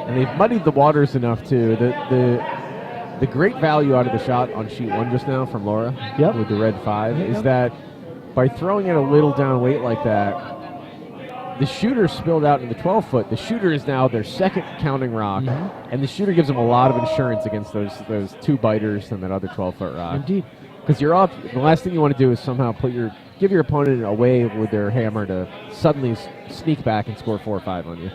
And they've muddied the waters enough too. The great value out of the shot on sheet 1 just now from Laura with the red 5 is that by throwing it a little down weight like that, the shooter spilled out in the 12-foot. The shooter is now their second counting rock, and the shooter gives them a lot of insurance against those 2 biters and that other 12-foot rock. Indeed. Because you're up, the last thing you want to do is somehow give your opponent a way with their hammer to suddenly sneak back and score 4 or 5 on you.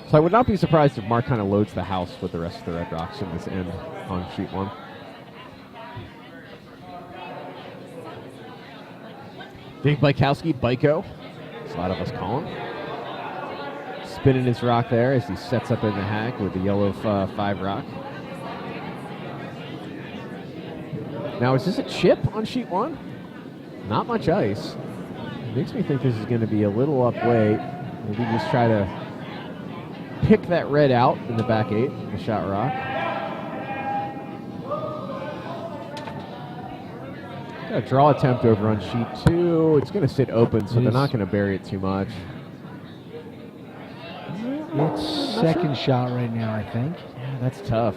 So I would not be surprised if Mark kind of loads the house with the rest of the red rocks in this end on sheet 1. Dave Bykowski, Byko, as a lot of us call him. Spinning his rock there as he sets up in the hack with the yellow 5 rock. Now, is this a chip on sheet 1? Not much ice. Makes me think this is going to be a little up weight. Maybe just try to pick that red out in the back 8, the shot rock. Got a draw attempt over on sheet 2. It's going to sit open, so they're not going to bury it too much. It's second shot right now, I think. Yeah, that's tough.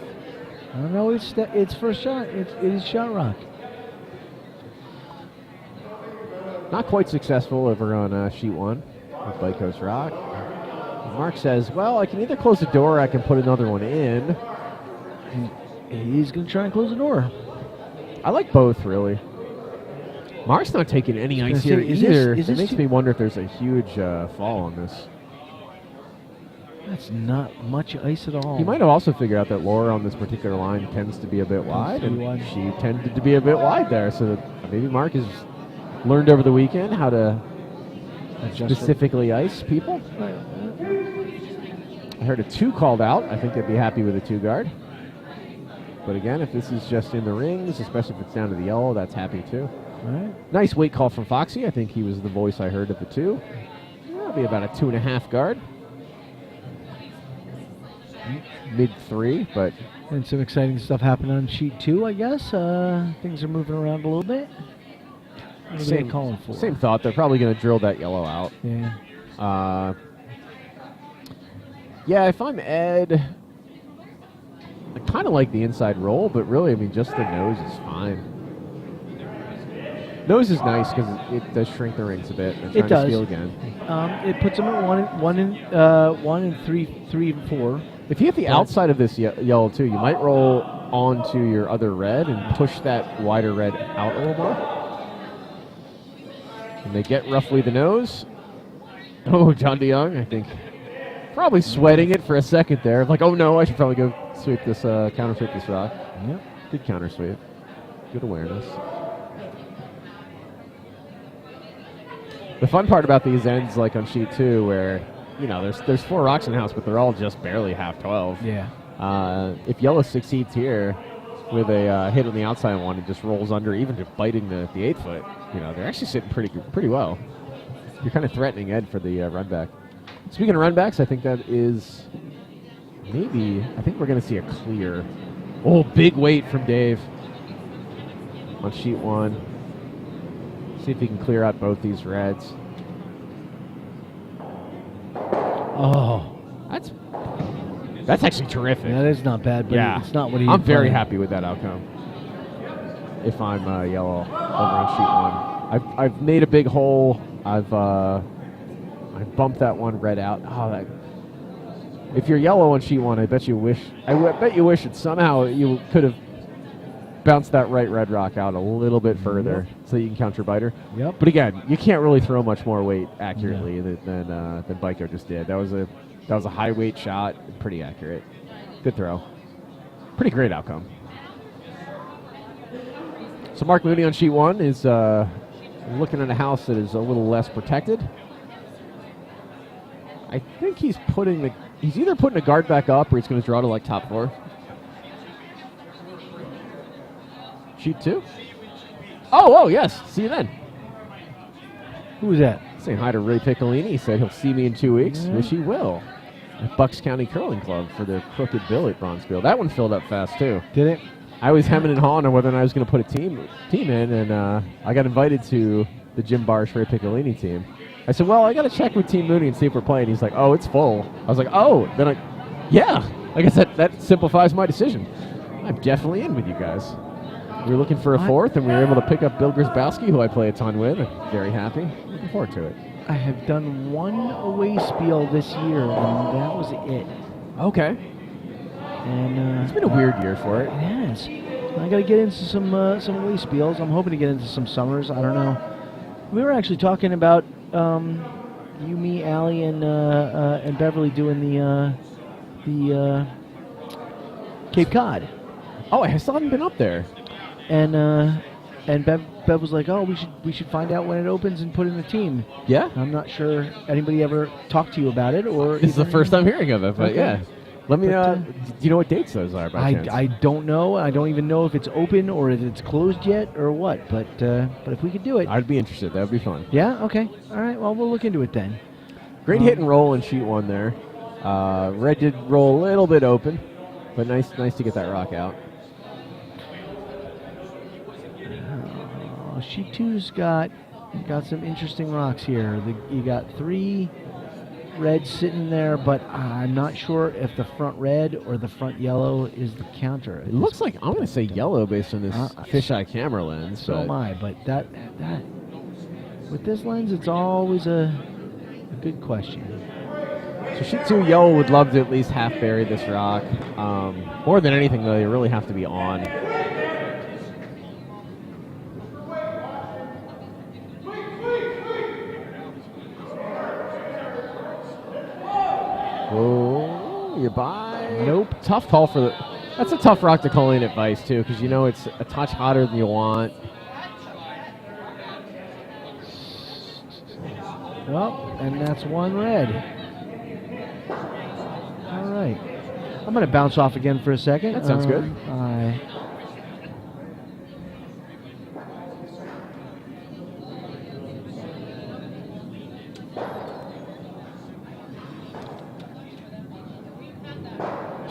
I don't know. It's first shot. It is shot rock. Not quite successful over on sheet 1 with Byco's rock. Mark says, well, I can either close the door or I can put another one in. He's going to try and close the door. I like both, really. Mark's not taking any ice here either. It makes me wonder if there's a huge fall on this. That's not much ice at all. He might have also figured out that Laura on this particular line tends to be a bit wide, and she tended to be a bit wide there. So maybe Mark has learned over the weekend how to specifically ice people. I heard a 2 called out. I think they'd be happy with a 2 guard. But again, if this is just in the rings, especially if it's down to the yellow, that's happy too. All right. Nice weight call from Foxy. I think he was the voice I heard of the 2. That'll be about a 2.5 guard. Mid 3, but... And some exciting stuff happened on sheet 2, I guess. Things are moving around a little bit. What are they calling for? Same thought. They're probably going to drill that yellow out. Yeah. Yeah, if I'm Ed, I kind of like the inside roll, but really, I mean, just the nose is fine. Nose is nice because it does shrink the rings a bit. It does. To steal again. It puts them at one and three and 4. If you hit the outside of this yellow too, you might roll onto your other red and push that wider red out a little more. And they get roughly the nose. Oh, John DeYoung, I think, probably sweating it for a second there. Like, oh no, I should probably go sweep this, counter sweep this rock. Yep. Good counter sweep. Good awareness. The fun part about these ends, like on sheet 2, where, you know, there's 4 rocks in the house, but they're all just barely half 12. Yeah. If yellow succeeds here with a hit on the outside one and just rolls under, even just biting the 8-foot, you know, they're actually sitting pretty well. You're kind of threatening Ed for the run back. Speaking of run backs, I think that is I think we're going to see a clear. Oh, big weight from Dave on sheet 1. See if he can clear out both these reds. Oh. That's actually terrific. That is not bad, but yeah. It's not what he I'm very happy with that outcome. If I'm yellow over on sheet 1. I've made a big hole. I've bumped that one red out. Oh, if you're yellow on sheet 1, I bet you wish that somehow you could have bounced that right red rock out a little bit further so you can counter biter. Yep. But again, you can't really throw much more weight accurately than Byco just did. That was a high weight shot, pretty accurate. Good throw. Pretty great outcome. So Mark Mooney on sheet 1 is looking at a house that is a little less protected. I think he's either putting a guard back up or he's going to draw to like top 4. Sheet 2. Oh, yes. See you then. Who was that? Saying hi to Ray Piccolini. He said he'll see me in 2 weeks, which he will. At Bucks County Curling Club for the Crooked Bill at Bonsqueal. That one filled up fast, too. Did it? I was hemming and hawing on whether or not I was going to put a team in, and I got invited to the Jim Barsh Ray Piccolini team. I said, well, I got to check with Team Mooney and see if we're playing. He's like, oh, it's full. I was like, oh. Then yeah. Like I said, that simplifies my decision. I'm definitely in with you guys. We were looking for a 4th, and we were able to pick up Bill Grzybowski, who I play a ton with. I'm very happy. Looking forward to it. I have done 1 away spiel this year, and that was it. Okay. And it's been a weird year for it. It has. I got to get into some away spiels. I'm hoping to get into some summers. I don't know. We were actually talking about you, me, Allie, and Beverly doing the Cape Cod. Oh, I still haven't been up there. And Bev was like, "Oh, we should find out when it opens and put in a team." Yeah. I'm not sure anybody ever talked to you about it, or this is the first time hearing of it. But okay. Yeah, let me know. Do you know what dates those are? By chance? I don't know. I don't even know if it's open or if it's closed yet or what. But if we could do it, I'd be interested. That would be fun. Yeah. Okay. All right. Well, we'll look into it then. Great hit and roll in sheet 1 there. Red did roll a little bit open, but nice to get that rock out. Sheet 2's got some interesting rocks here. You got 3 reds sitting there, but I'm not sure if the front red or the front yellow is the counter. It looks like I'm going to say yellow based on this fisheye camera lens. So am I, but that With this lens, it's always a good question. So sheet 2 yellow would love to at least half bury this rock. More than anything, though, you really have to be on. Oh, you buy? Nope. Tough call for the... That's a tough rock to call in at Vice, too, because you know it's a touch hotter than you want. Well, and that's one red. All right. I'm going to bounce off again for a second. That sounds good.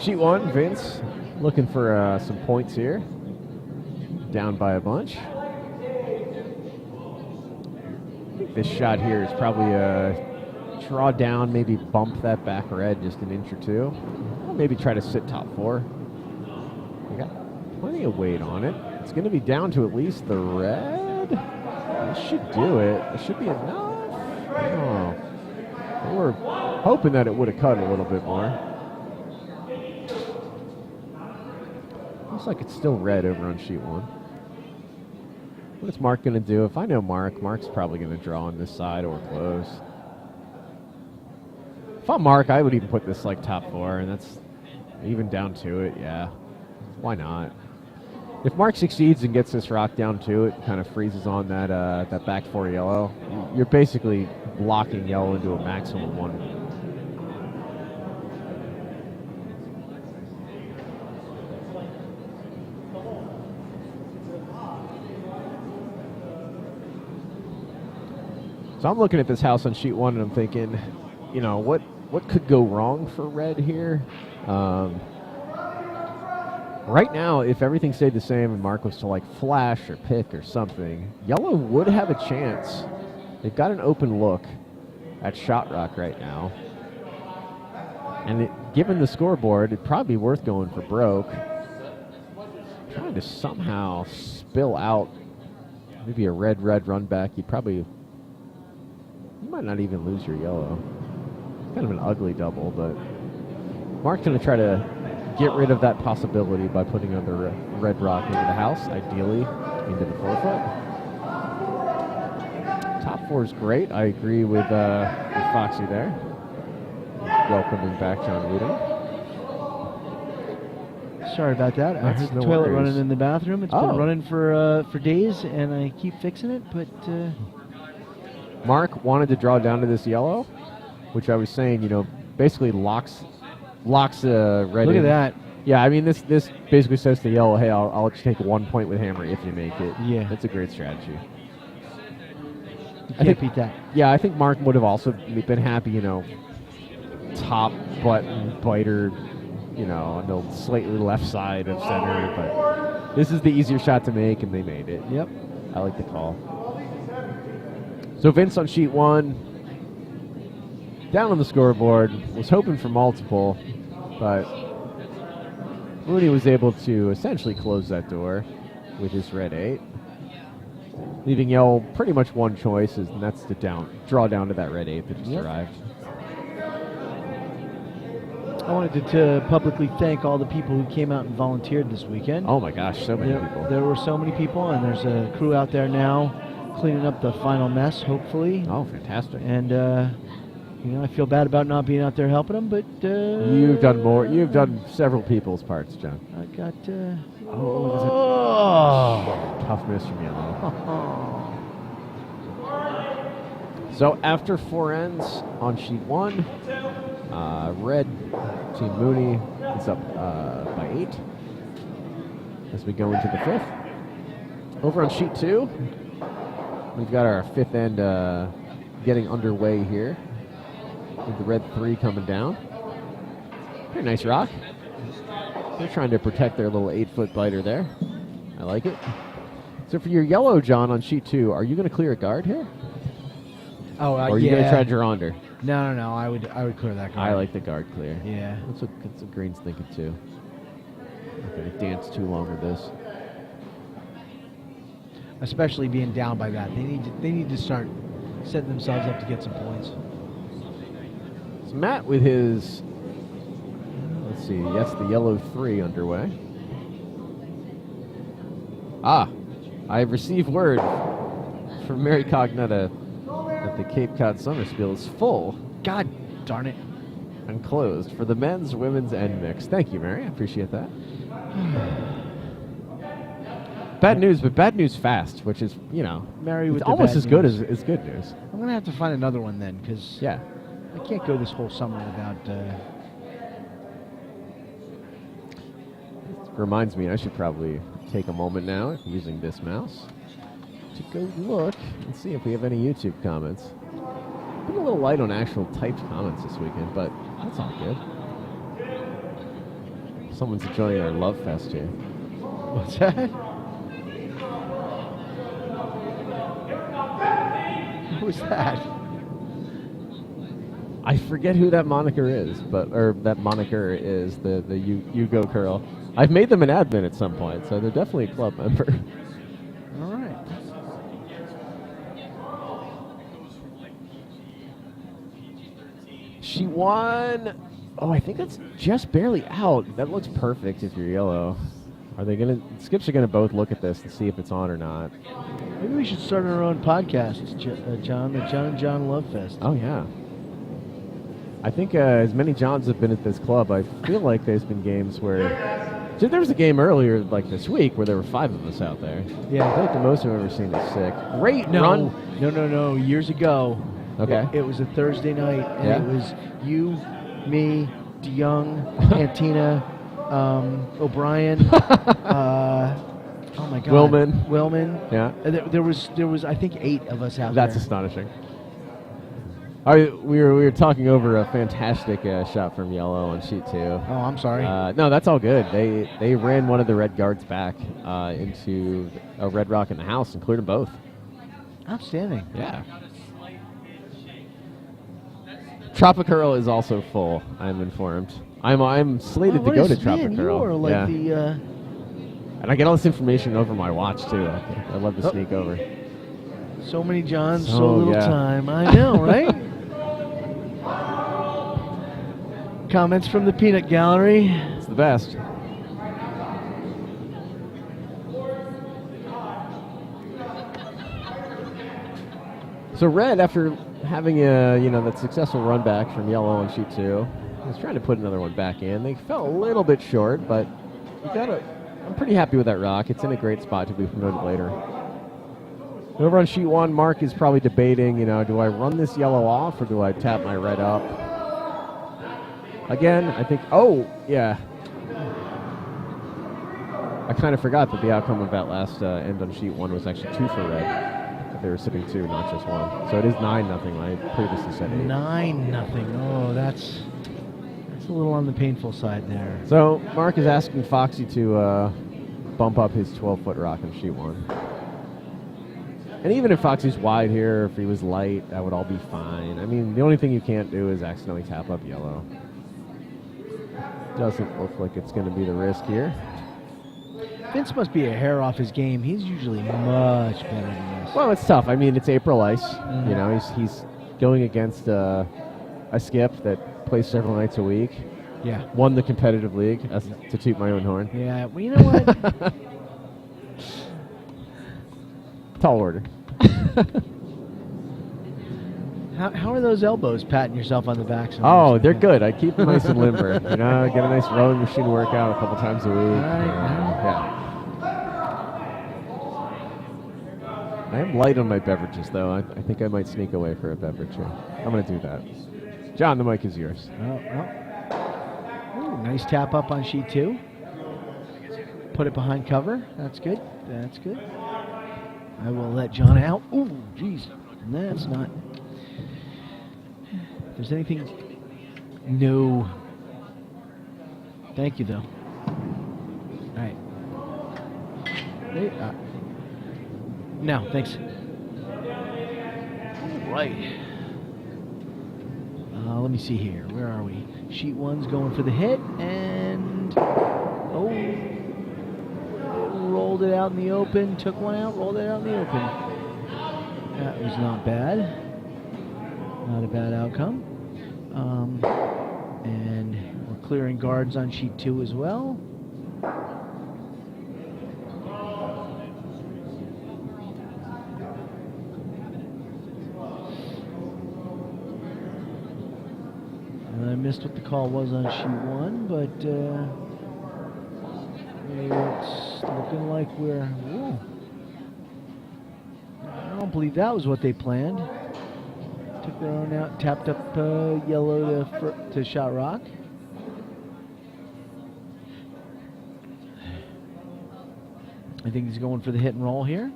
Sheet 1, Vince, looking for some points here. Down by a bunch. I think this shot here is probably a draw down, maybe bump that back red just an inch or two. Or maybe try to sit top 4. We got plenty of weight on it. It's going to be down to at least the red. This should do it. It should be enough. Oh. We were hoping that it would have cut a little bit more. Looks like it's still red over on sheet 1. What's Mark going to do? If I know Mark's probably going to draw on this side or close. If I'm Mark, I would even put this like top 4, and that's even down to it, yeah. Why not? If Mark succeeds and gets this rock down to it, kind of freezes on that that back 4 yellow, you're basically locking yellow into a maximum 1. So I'm looking at this house on sheet 1 and I'm thinking, you know, what could go wrong for red here? Right now, if everything stayed the same and Mark was to like flash or pick or something, yellow would have a chance. They've got an open look at shot rock right now. And given the scoreboard, it'd probably be worth going for broke. Trying to somehow spill out maybe a red run back. You might not even lose your yellow. It's kind of an ugly double, but Mark's going to try to get rid of that possibility by putting another red rock into the house, ideally into the 4-foot. Top 4 is great. I agree with Foxy there. Welcoming back John Whedon. Sorry about that. I heard the toilet running in the bathroom. It's been running for days, and I keep fixing it, but... Mark wanted to draw down to this yellow, which I was saying, you know, basically locks red Look in. at that. Yeah, I mean, this basically says to yellow, hey, I'll let you take 1 point with hammer if you make it. Yeah. That's a great strategy. You can't beat that. Yeah, I think Mark would have also been happy, you know, top button biter, you know, on the slightly left side of center, but this is the easier shot to make, and they made it. Yep. I like the call. So Vince on sheet 1, down on the scoreboard, was hoping for multiple, but Mooney was able to essentially close that door with his red 8, leaving yellow pretty much one choice, and that's to draw down to that red 8 that just arrived. I wanted to publicly thank all the people who came out and volunteered this weekend. Oh my gosh, so many people. There were so many people, and there's a crew out there now cleaning up the final mess, hopefully. Oh, fantastic. And, you know, I feel bad about not being out there helping them, but... You've done more. You've done several people's parts, John. I got... Tough miss from yellow. So after 4 ends on sheet 1, red, Team Mooney, is up by 8 as we go into the 5th. Over on sheet 2, we've got our 5th end getting underway here with the red 3 coming down. Pretty nice rock. They're trying to protect their little 8-foot biter there. I like it. So for your yellow, John, on sheet 2, are you going to clear a guard here? Or are you going to try to draw under? No. I would clear that guard. I like the guard clear. Yeah. That's what Green's thinking too. Not going to dance too long with this. Especially being down by that. They need to start setting themselves up to get some points. It's Matt with his, let's see, yes, the yellow 3 underway. I have received word from Mary Cognetta that the Cape Cod Summer Spiel is full. God darn it. And closed for the men's, women's, and mixed. Thank you, Mary. I appreciate that. Bad news, but bad news fast, which is, Mary with it's the almost bad as good news. as good news. I'm going to have to find another one then, because Yeah. I can't go this whole summer without... Reminds me, I should probably take a moment now, using this mouse, to go look and see if we have any YouTube comments. Been a little light on actual typed comments this weekend, but that's all good. Someone's enjoying our Love Fest here. What's that? Who's that? I forget who that moniker is, the you go curl. I've made them an admin at some point, so they're definitely a club member. All right. She won. Oh, I think that's just barely out. That looks perfect if you're yellow. Are they gonna? Skips are gonna both look at this to see if it's on or not. Maybe we should start our own podcast, John. The John and John Love Fest. Oh yeah. I think as many Johns have been at this club, I feel like there's been games where. There was a game earlier, like this week, where there were 5 of us out there. Yeah. I think the most I've ever seen is 6. Great No, run. no. Years ago. Okay. It was a Thursday night, and Yeah. it was you, me, DeYoung, Antina, O'Brien. Oh my God. Willman. Yeah. There was I think 8 of us out That's there. astonishing. We were talking over a fantastic shot from yellow on sheet 2. Oh, I'm sorry. No, that's all good. They ran one of the red guards back into a red rock in the house and cleared them both. Outstanding. Yeah. Tropicurl is also full, I'm informed. I'm slated to go to Tropicurl. You are like And I get all this information over my watch too. I love to sneak over. So many Johns, so Oh, little yeah. time. I know, right? Comments from the Peanut Gallery. It's the best. So red, after having that successful run back from yellow on sheet 2, was trying to put another one back in. They fell a little bit short, but I'm pretty happy with that rock. It's in a great spot to be promoted later. Over on sheet 1, Mark is probably debating, do I run this yellow off or do I tap my red up? Again, I think, yeah. I kind of forgot that the outcome of that last end on sheet 1 was actually 2 for red. That they were sipping 2, not just 1. So it is 9-0. I previously said 8. 9-0. Oh, that's a little on the painful side there. So Mark is asking Foxy to bump up his 12-foot rock on sheet 1. And even if Foxy's wide here, if he was light, that would all be fine. I mean, the only thing you can't do is accidentally tap up yellow. Doesn't look like it's going to be the risk here. Vince must be a hair off his game. He's usually much better than this. Well, it's tough. I mean, it's April ice. He's going against a skip that plays several nights a week. Yeah. Won the competitive league, to toot my own horn. Yeah, well, you know what? Tall order. How are those elbows patting yourself on the back? Oh, they're good. I keep them nice and limber. Get a nice rowing machine workout a couple times a week. Yeah. I am light on my beverages, though. I think I might sneak away for a beverage here. I'm going to do that. John, the mic is yours. Ooh, nice tap up on sheet 2. Put it behind cover. That's good. That's good. I will let John out. Ooh, jeez. That's not... If there's anything... No. Thank you, though. All right. No, thanks. All right. Let me see here. Where are we? Sheet 1's going for the hit, and... Oh. Rolled it out in the open. Took one out, rolled it out in the open. That was not bad. Not a bad outcome. And we're clearing guards on sheet 2 as well. And I missed what the call was on sheet 1, but it's looking like we're... Whoa. I don't believe that was what they planned. Took their own out, tapped up yellow to shot rock. I think he's going for the hit and roll here.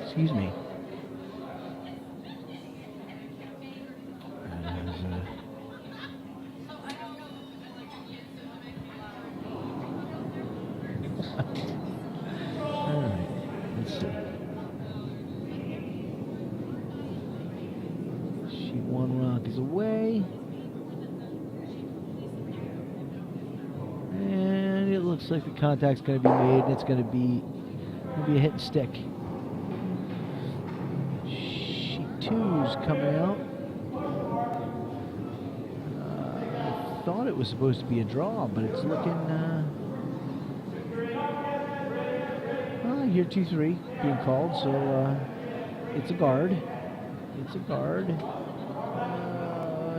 Excuse me. All right, let's see. Sheet 1 rock is away. And it looks like the contact's going to be made, and it's going to be a hit and stick. Sheet 2's coming out. I thought it was supposed to be a draw, but it's looking... Here 2-3 being called, so it's a guard. It's a guard.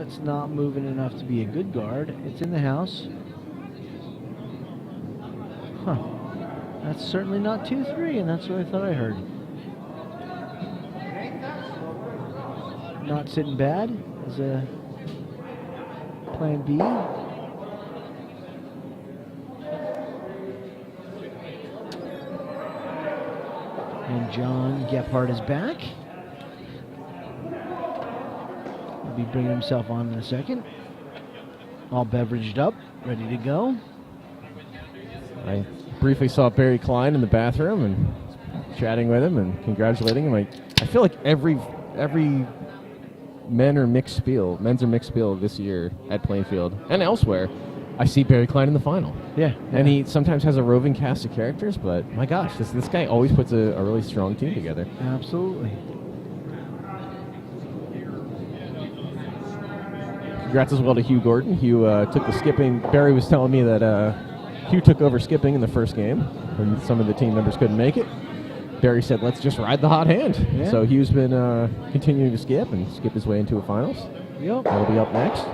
It's not moving enough to be a good guard. It's in the house. Huh. That's certainly not 2-3, and that's what I thought I heard. Not sitting bad as a plan B. And John Gephardt is back. He'll be bringing himself on in a second. All beveraged up, ready to go. I briefly saw Barry Klein in the bathroom and chatting with him and congratulating him. I feel like every men's or mixed spiel this year at Plainfield and elsewhere, I see Barry Klein in the final. Yeah. And he sometimes has a roving cast of characters, but my gosh, this guy always puts a really strong team together. Absolutely. Congrats as well to Hugh Gordon. Hugh took the skipping. Barry was telling me that Hugh took over skipping in the first game when some of the team members couldn't make it. Barry said, let's just ride the hot hand. Yeah. So Hugh's been continuing to skip his way into a finals. Yep. That'll be up next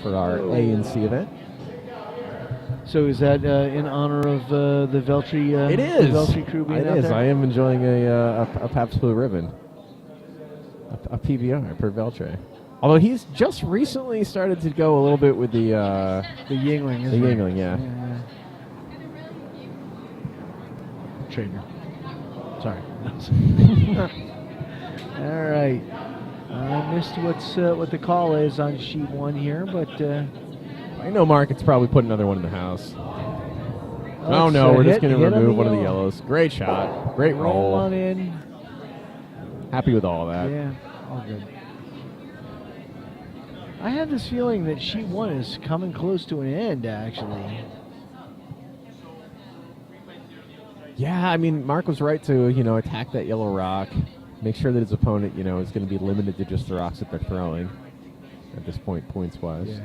for our A and C event. So is that in honor of the Veltre? It is. The Veltre crew being it out is. there? I am enjoying a Pabst Blue Ribbon, a PBR per Veltre. Although he's just recently started to go a little bit with the Yingling. The Yingling, yeah. Trader. Sorry. All right. I missed what the call is on sheet 1 here, but. I know Market's probably put another one in the house. Oh no, we're just going to remove one of the yellows. Great shot. Great roll. Roll on in. Happy with all that. Yeah, all good. I have this feeling that sheet 1 is coming close to an end, actually. Yeah, I mean, Mark was right to, attack that yellow rock. Make sure that his opponent, is going to be limited to just the rocks that they're throwing at this point, points-wise. Yeah.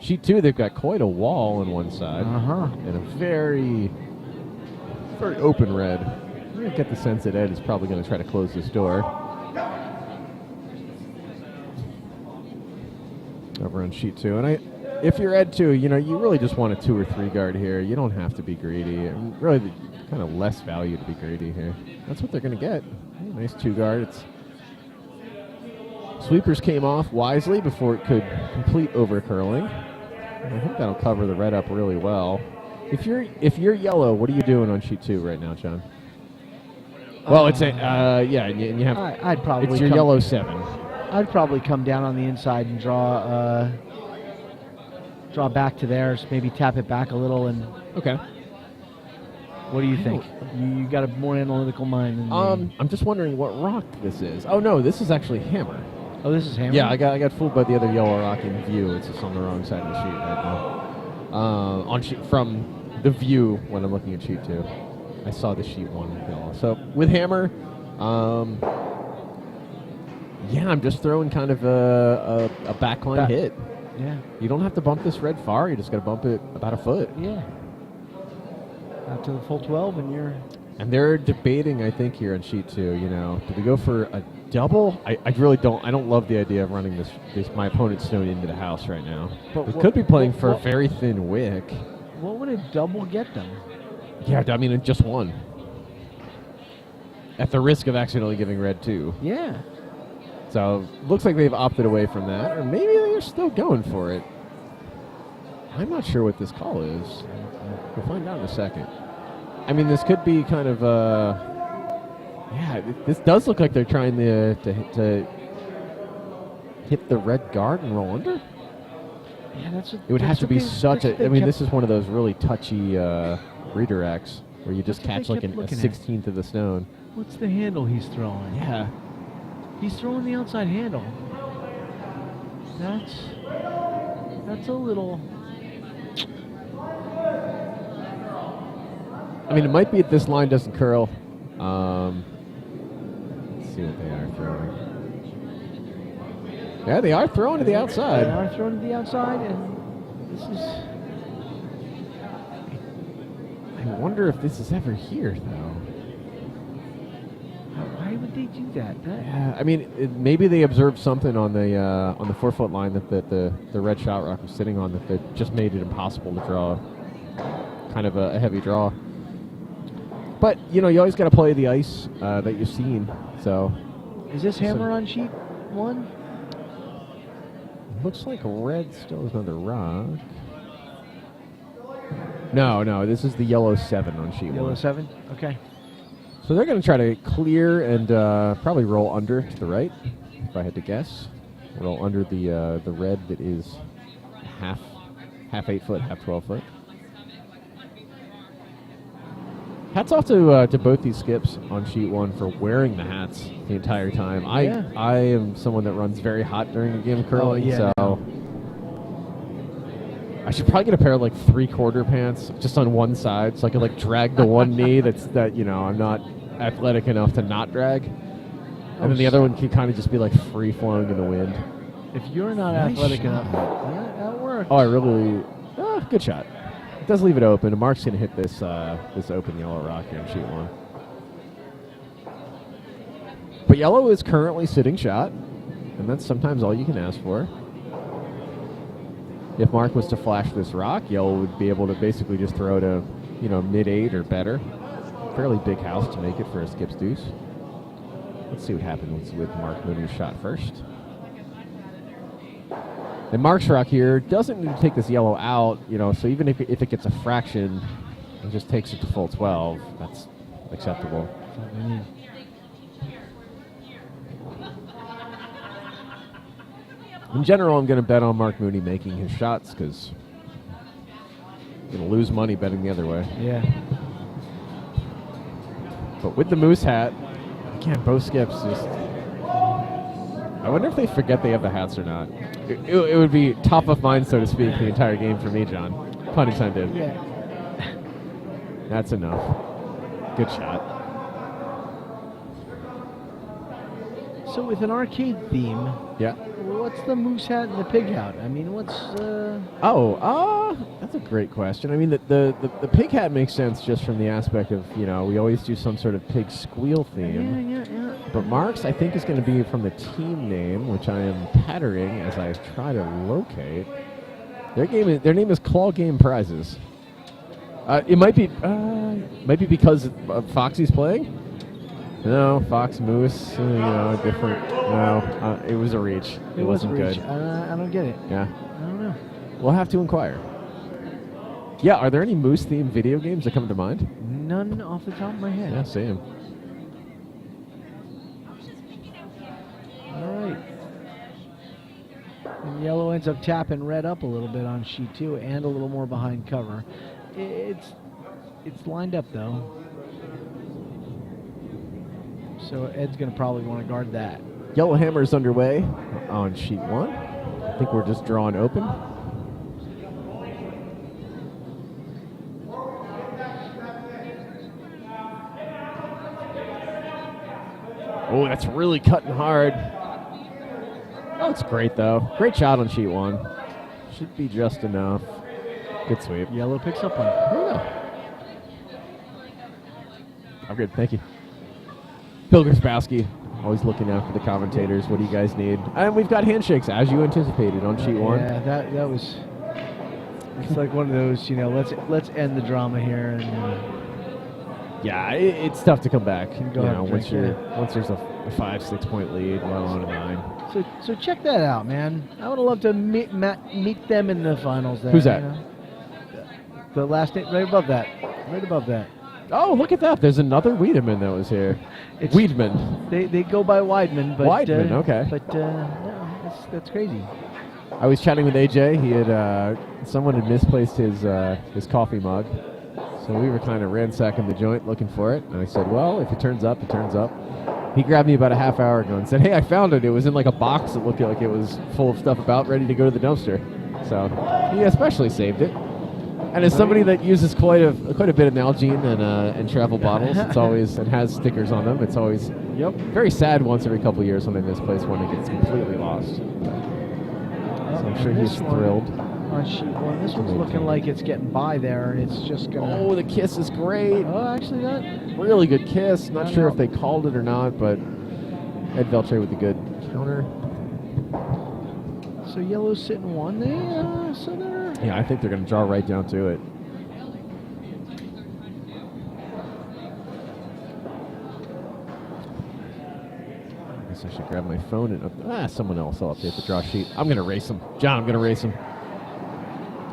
Sheet 2, they've got quite a wall on one side. And a very, very open red. I get the sense that Ed is probably going to try to close this door. Over on sheet 2. And if you're Ed 2, you really just want a 2 or 3 guard here. You don't have to be greedy. I mean, really, kind of less value to be greedy here. That's what they're going to get. Nice 2 guard. Sweepers came off wisely before it could complete over curling. I think that'll cover the red up really well. If you're yellow, what are you doing on sheet 2 right now, John? Well, it's and you have. I'd probably. It's your yellow 7. I'd probably come down on the inside and draw back to theirs. Maybe tap it back a little and. Okay. What do you think? You got a more analytical mind than me. I'm just wondering what rock this is. Oh no, this is actually hammer. Oh, this is hammer? Yeah, I got fooled by the other yellow rock in view. It's just on the wrong side of the sheet right now. from the view when I'm looking at sheet 2. I saw the sheet 1 yellow. So with hammer, I'm just throwing kind of a backline hit. Yeah. You don't have to bump this red far. You just got to bump it about a foot. Yeah. Out to the full 12, and you're... And they're debating, I think, here on sheet 2, do we go for a double? I really don't. I don't love the idea of running this my opponent's stone into the house right now. But we could be playing for a very thin wick. What would a double get them? Yeah, I mean, just one. At the risk of accidentally giving red 2. Yeah. So, looks like they've opted away from that, or maybe they're still going for it. I'm not sure what this call is. We'll find out in a second. I mean, this could be kind of, this does look like they're trying to hit the red guard and roll under. Yeah, it would have to be such a, I mean, this is one of those really touchy redirects where you just catch like a 16th of the stone. What's the handle he's throwing? Yeah. He's throwing the outside handle. That's a little... I mean, it might be if this line doesn't curl. Let's see what they are throwing. Yeah, they are throwing to the outside. They are throwing to the outside, and this is... I wonder if this is ever here, though. Why would they do that? Yeah, I mean, maybe they observed something on the 4-foot line that the red shot rock was sitting on that just made it impossible to draw kind of a heavy draw. But, you always got to play the ice that you've seen, so... Is this hammer on sheet 1? Looks like red still has another rock. No, this is the yellow 7 on sheet 1. Yellow 7? Okay. So they're going to try to clear and probably roll under to the right, if I had to guess. Roll under the red that is half 8-foot, half 12-foot. Hats off to both these skips on sheet 1 for wearing the hats the entire time. I am someone that runs very hot during a game of curling, so I should probably get a pair of like 3/4 pants just on one side, so I can like drag the one knee I'm not athletic enough to not drag, and then the other one can kind of just be like free flowing in the wind. If you're not athletic enough, that works. Oh, I really good shot. Does leave it open. And Mark's going to hit this open yellow rock here on sheet 1. But yellow is currently sitting shot, and that's sometimes all you can ask for. If Mark was to flash this rock, yellow would be able to basically just throw to, mid-8 or better. Fairly big house to make it for a skip's deuce. Let's see what happens with Mark Mooney's shot first. And Mark's rock here doesn't need to take this yellow out, so even if it gets a fraction and just takes it to full 12, that's acceptable. In general, I'm going to bet on Mark Mooney making his shots because I'm going to lose money betting the other way. Yeah. But with the moose hat, again, both skips just... I wonder if they forget they have the hats or not. It would be top of mind, so to speak, the entire game for me, John. Pun intended. Yeah. That's enough. Good shot. So with an arcade theme, yeah. What's the moose hat and the pig hat? I mean, what's... that's a great question. I mean, the pig hat makes sense just from the aspect of, we always do some sort of pig squeal theme. Yeah. But Mark's, I think, is going to be from the team name, which I am patterning as I try to locate. Their name is Claw Game Prizes. It might be because Foxy's playing. No, Fox Moose, different. No, it was a reach. It wasn't good. I don't get it. Yeah. I don't know. We'll have to inquire. Yeah, are there any moose-themed video games that come to mind? None off the top of my head. Yeah, same. All right. And yellow ends up tapping red up a little bit on sheet 2 and a little more behind cover. It's lined up, though. So Ed's going to probably want to guard that. Yellow hammer is underway on sheet 1. I think we're just drawing open. Oh, that's really cutting hard. Oh, it's great, though. Great shot on sheet 1. Should be just enough. Good sweep. Yellow picks up one. There you go. I'm good, thank you. Bill Grabowski, always looking after the commentators. What do you guys need? And we've got handshakes, as you anticipated, on sheet 1. Yeah, that was... It's like one of those, let's end the drama here. And yeah, it's tough to come back. Go ahead, once there's a 5-6 point lead, let alone a 9. So check that out, man. I would have loved to meet them in the finals. There, Who's that? The last name, right above that. Right above that. Oh, look at that. There's another Wiedemann that was here. It's Wiedemann. They go by Weidman, but Weidman, okay. But no, that's crazy. I was chatting with AJ. He had someone had misplaced his coffee mug, so we were kind of ransacking the joint looking for it. And I said, "Well, if it turns up, it turns up." He grabbed me about a half hour ago and said, "Hey, I found it. It was in like a box that looked like it was full of stuff about ready to go to the dumpster." So he especially saved it. And as somebody that uses quite a bit of Nalgene and travel bottles, it has stickers on them. It's always very sad once every couple of years when they misplace one and gets completely lost. So I'm sure he's thrilled. On sheet 1, this one's looking like it's getting by there, and it's just gonna. Oh, the kiss is great. Oh, actually, that really good kiss. Not sure if they called it or not, but Ed Veltre with the good counter. So yellow's sitting 1 there. So they're. Yeah, I think they're going to draw right down to it. I guess I should grab my phone and someone else will update the draw sheet. I'm going to race him. John, I'm going to race him.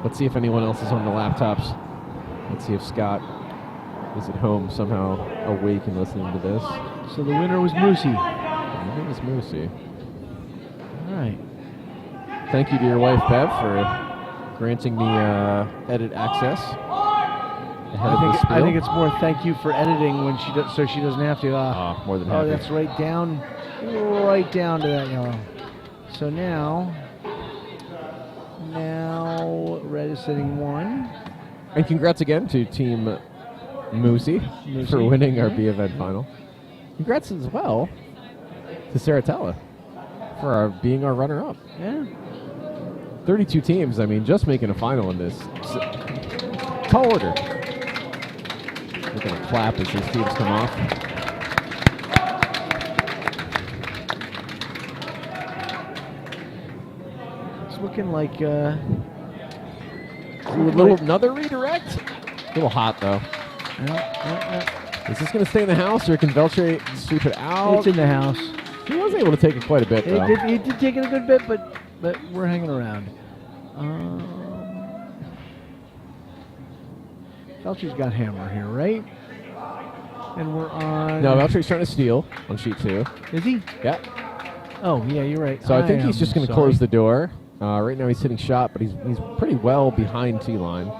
Let's see if anyone else is on the laptops. Let's see if Scott is at home somehow awake and listening to this. So the winner was Moosey. The winner was Moosey. All right. Thank you to your wife, Bev, for granting me edit access. I think it's more thank you for editing when so she doesn't have to. More than happy. Oh, that's right down to that yellow. So now red is sitting 1. And congrats again to Team Moosey for winning our B event final. Congrats as well to Saratella for being our runner-up. Yeah. 32 teams, I mean, just making a final in this. Tall order. We're going to clap as these teams come off. It's looking like... another redirect? A little hot, though. Is this going to stay in the house, or can Veltre sweep it out? It's in the house. He was able to take it quite a bit, though. He did take it a good bit, but we're hanging around. Veltre's got hammer here, right? And we're on... No, Veltre's trying to steal on sheet 2. Is he? Yeah. Oh, yeah, you're right. So I think he's just going to close the door. Right now he's hitting shot, but he's pretty well behind T-line.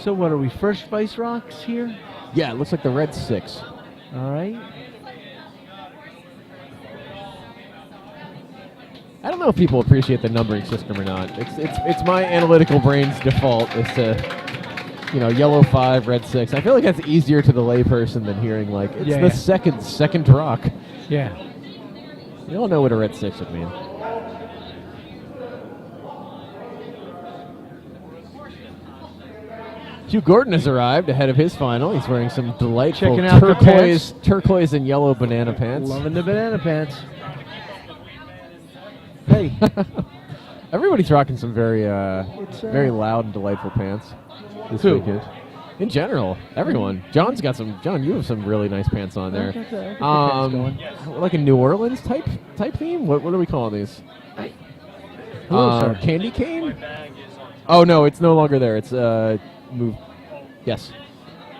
So what, are we first vice rocks here? Yeah, it looks like the red 6. All right. I don't know if people appreciate the numbering system or not. It's my analytical brain's default is to, yellow 5, red 6. I feel like that's easier to the layperson than hearing the second rock. Yeah. You all know what a red 6 would mean. Hugh Gordon has arrived ahead of his final. He's wearing some delightful turquoise and yellow banana pants. Loving the banana pants. Hey. Everybody's rocking some very very loud and delightful pants this weekend. In general, everyone. John's got some. John, you have some really nice pants on there. Like a New Orleans type theme. What are we calling these? Candy cane? Oh no, it's no longer there. It's moved. Yes.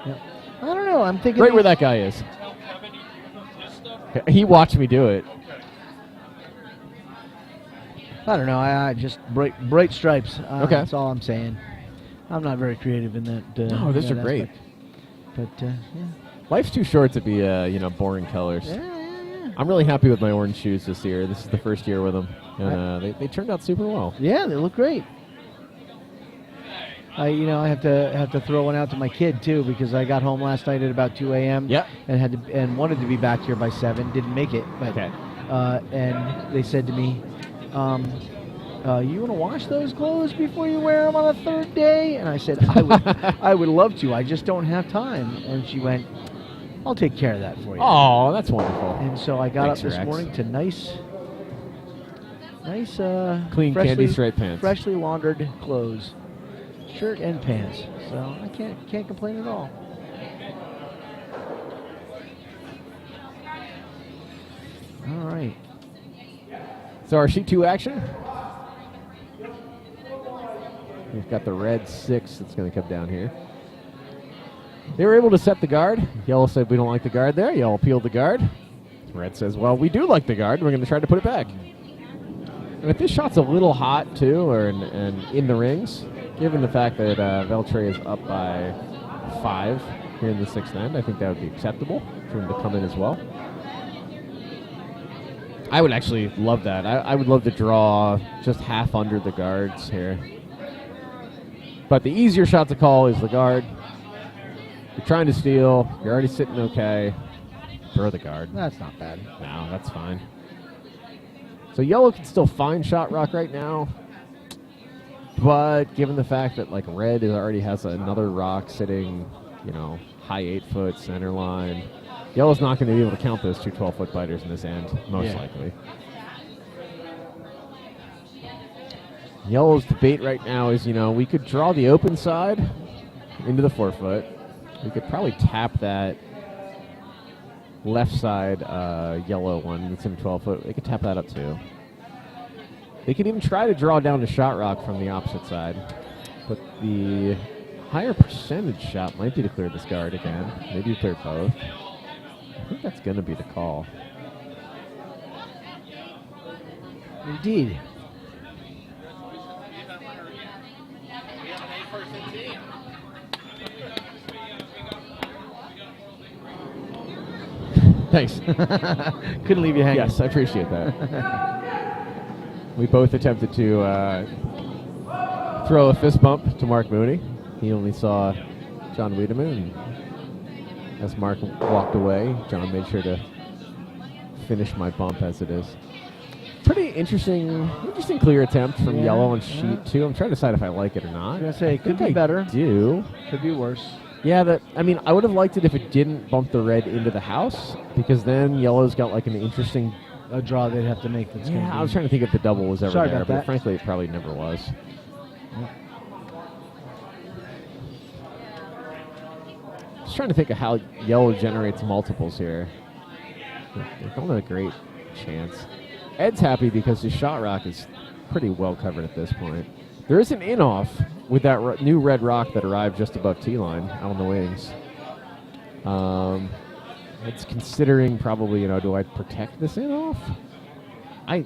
Yep. I don't know. I'm thinking right where that guy is. He watched me do it. I don't know. I just bright stripes. Okay. That's all I'm saying. I'm not very creative in that. No, those are great. But yeah. Life's too short to be boring colors. Yeah. I'm really happy with my orange shoes this year. This is the first year with them, and they turned out super well. Yeah, they look great. I have to throw one out to my kid too, because I got home last night at about 2 a.m. Yep. and wanted to be back here by 7. Didn't make it, but Okay. and they said to me, "You want to wash those clothes before you wear them on a third day?" And I said, I would love to. I just don't have time." And she went, "I'll take care of that for you." Oh, that's wonderful. And so I got Thanks, up this Rex. morning to nice, Clean candy straight pants. freshly laundered clothes, shirt and pants. So I can't complain at all. All right. So our sheet 2 action. We've got the red 6 that's going to come down here. They were able to set the guard. Yellow said, "We don't like the guard there." Yellow peeled the guard. Red says, "Well, we do like the guard. We're going to try to put it back." And if this shot's a little hot, too, and in the rings, given the fact that Veltre is up by 5 here in the 6th end, I think that would be acceptable for him to come in as well. I would actually love that. I would love to draw just half under the guards here. But the easier shot to call is the guard. You're trying to steal. You're already sitting okay. Throw the guard. That's not bad. No, that's fine. So yellow can still find shot rock right now. But given the fact that like red already has another rock sitting, high 8-foot center line, yellow's not going to be able to count those 2 12-foot biters in this end, most likely. Yellow's debate right now is, we could draw the open side into the 4-foot. We could probably tap that left side yellow one that's in 12-foot. They could tap that up too. They could even try to draw down the shot rock from the opposite side. But the higher percentage shot might be to clear this guard again. Maybe you clear both. I think that's going to be the call. Indeed. Thanks. Couldn't leave you hanging. Yes, I appreciate that. We both attempted to throw a fist bump to Mark Mooney. He only saw John Wiedemann. As Mark walked away, John made sure to finish my bump as it is. Pretty interesting clear attempt from yellow on sheet 2. I'm trying to decide if I like it or not. I was going to say, it could be better. Do. Could be worse. Yeah, I would have liked it if it didn't bump the red into the house, because then yellow's got like an interesting... A draw they'd have to make. That's yeah, I was trying to think if the double was ever Sorry there, about but that. frankly, it probably never was. Just trying to think of how yellow generates multiples here. They're going to a great chance. Ed's happy because his shot rock is pretty well covered at this point. There is an in-off with that new red rock that arrived just above T-line out on the wings. It's considering probably, do I protect this in-off? I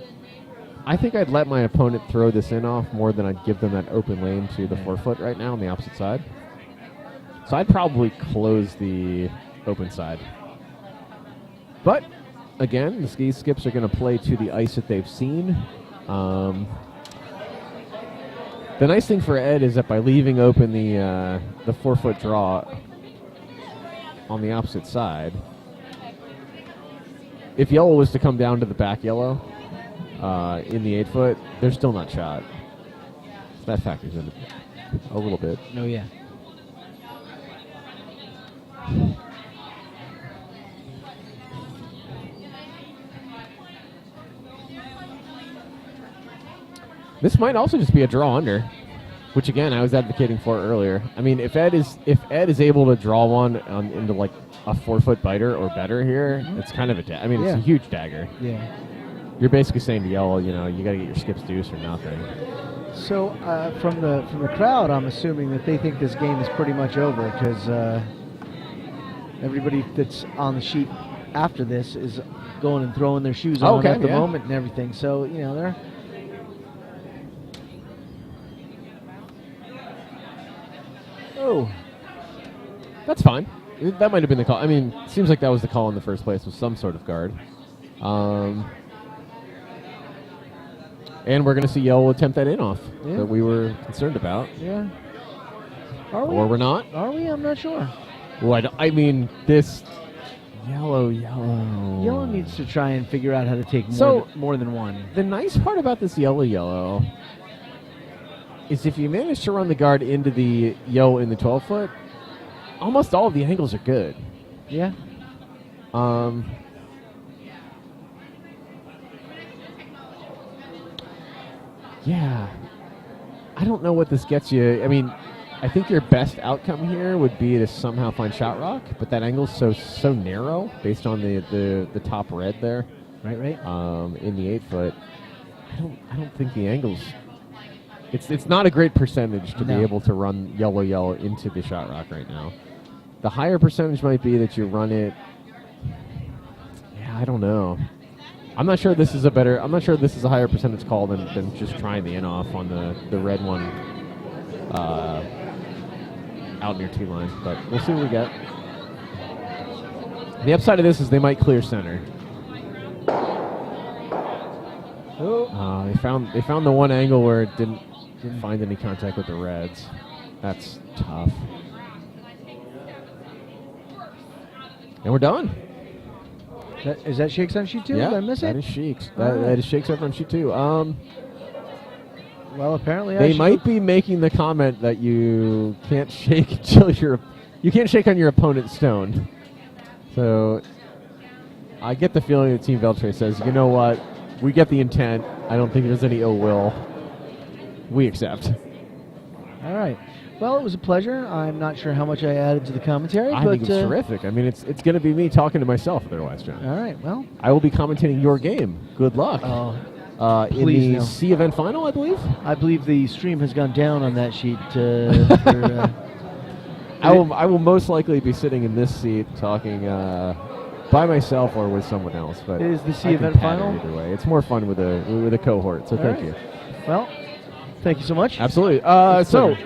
think I'd let my opponent throw this in-off more than I'd give them that open lane to the 4-foot right now on the opposite side. So I'd probably close the open side. But, again, the ski skips are going to play to the ice that they've seen. The nice thing for Ed is that by leaving open the 4-foot draw on the opposite side, if yellow was to come down to the back yellow in the 8-foot, they're still not shot. So that factors in a little bit. Oh, yeah. This might also just be a draw under, which again I was advocating for earlier. I mean, if Ed is able to draw one into like a 4-foot biter or better here, it's kind of it's a huge dagger. Yeah. You're basically saying to yellow, you got to get your skips deuce or nothing. So from the crowd, I'm assuming that they think this game is pretty much over, because everybody that's on the sheet after this is going and throwing their shoes on at the moment and everything. So they're. Oh, that's fine. That might have been the call. I mean, it seems like that was the call in the first place, with some sort of guard. And we're going to see yellow attempt that in-off that we were concerned about. Yeah. Are we? Or we're not. Are we? I'm not sure. What? I mean, this yellow. Yellow needs to try and figure out how to take more than one. The nice part about this yellow is if you manage to run the guard into the yellow in the 12-foot, almost all of the angles are good. Yeah. Yeah. I don't know what this gets you. I mean, I think your best outcome here would be to somehow find shot rock, but that angle's so narrow based on the top red there. Right. In the 8-foot. I don't think the angles. It's not a great percentage to be able to run yellow into the shot rock right now. The higher percentage might be that you run it. Yeah, I don't know. I'm not sure this is a higher percentage call than just trying the in off on the red one out near T line, but we'll see what we get. The upside of this is they might clear center. They found the one angle where it didn't find any contact with the reds. That's tough. And we're done. Is that Shakes on sheet 2? Yeah, Did I miss it? that is Shakes. That is Shakes over on sheet 2. Well, apparently they might be making the comment that you can't shake until you can't shake on your opponent's stone. So I get the feeling that Team Veltre says, you know what, we get the intent. I don't think there's any ill will. We accept. All right. Well, it was a pleasure. I'm not sure how much I added to the commentary. I think it's terrific. I mean, it's going to be me talking to myself otherwise, John. All right. Well, I will be commentating your game. Good luck. In the C event final, I believe. I believe the stream has gone down on that sheet. I will most likely be sitting in this seat talking by myself or with someone else. But it is the C I event can pat final. it either way, it's more fun with a cohort. So thank you. Well, thank you so much. Absolutely. So,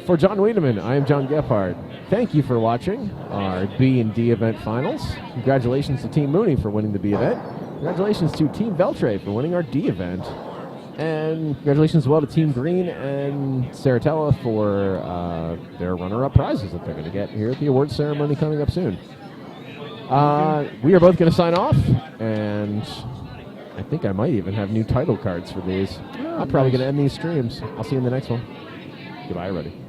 for John Wiedemann, I am John Gephardt. Thank you for watching our B and D event finals. Congratulations to Team Mooney for winning the B event. Congratulations to Team Veltre for winning our D event. And congratulations as well to Team Green and Saratella for their runner-up prizes that they're going to get here at the awards ceremony coming up soon. We are both going to sign off, and I think I might even have new title cards for these. I'm probably going to end these streams. I'll see you in the next one. Goodbye, everybody.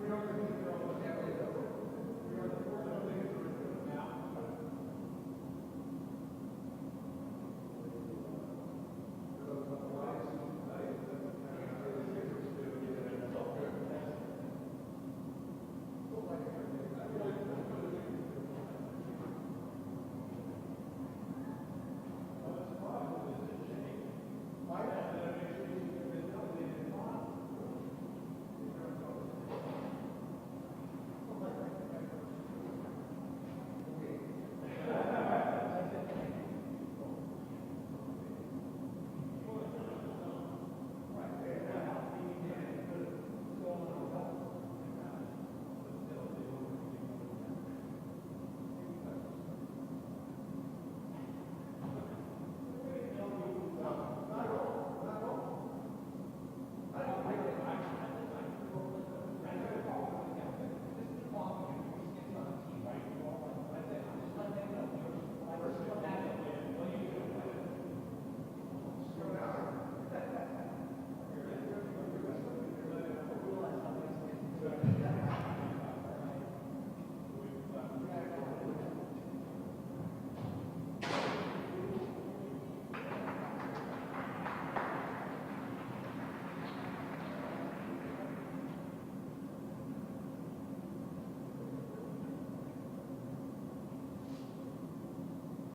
We don't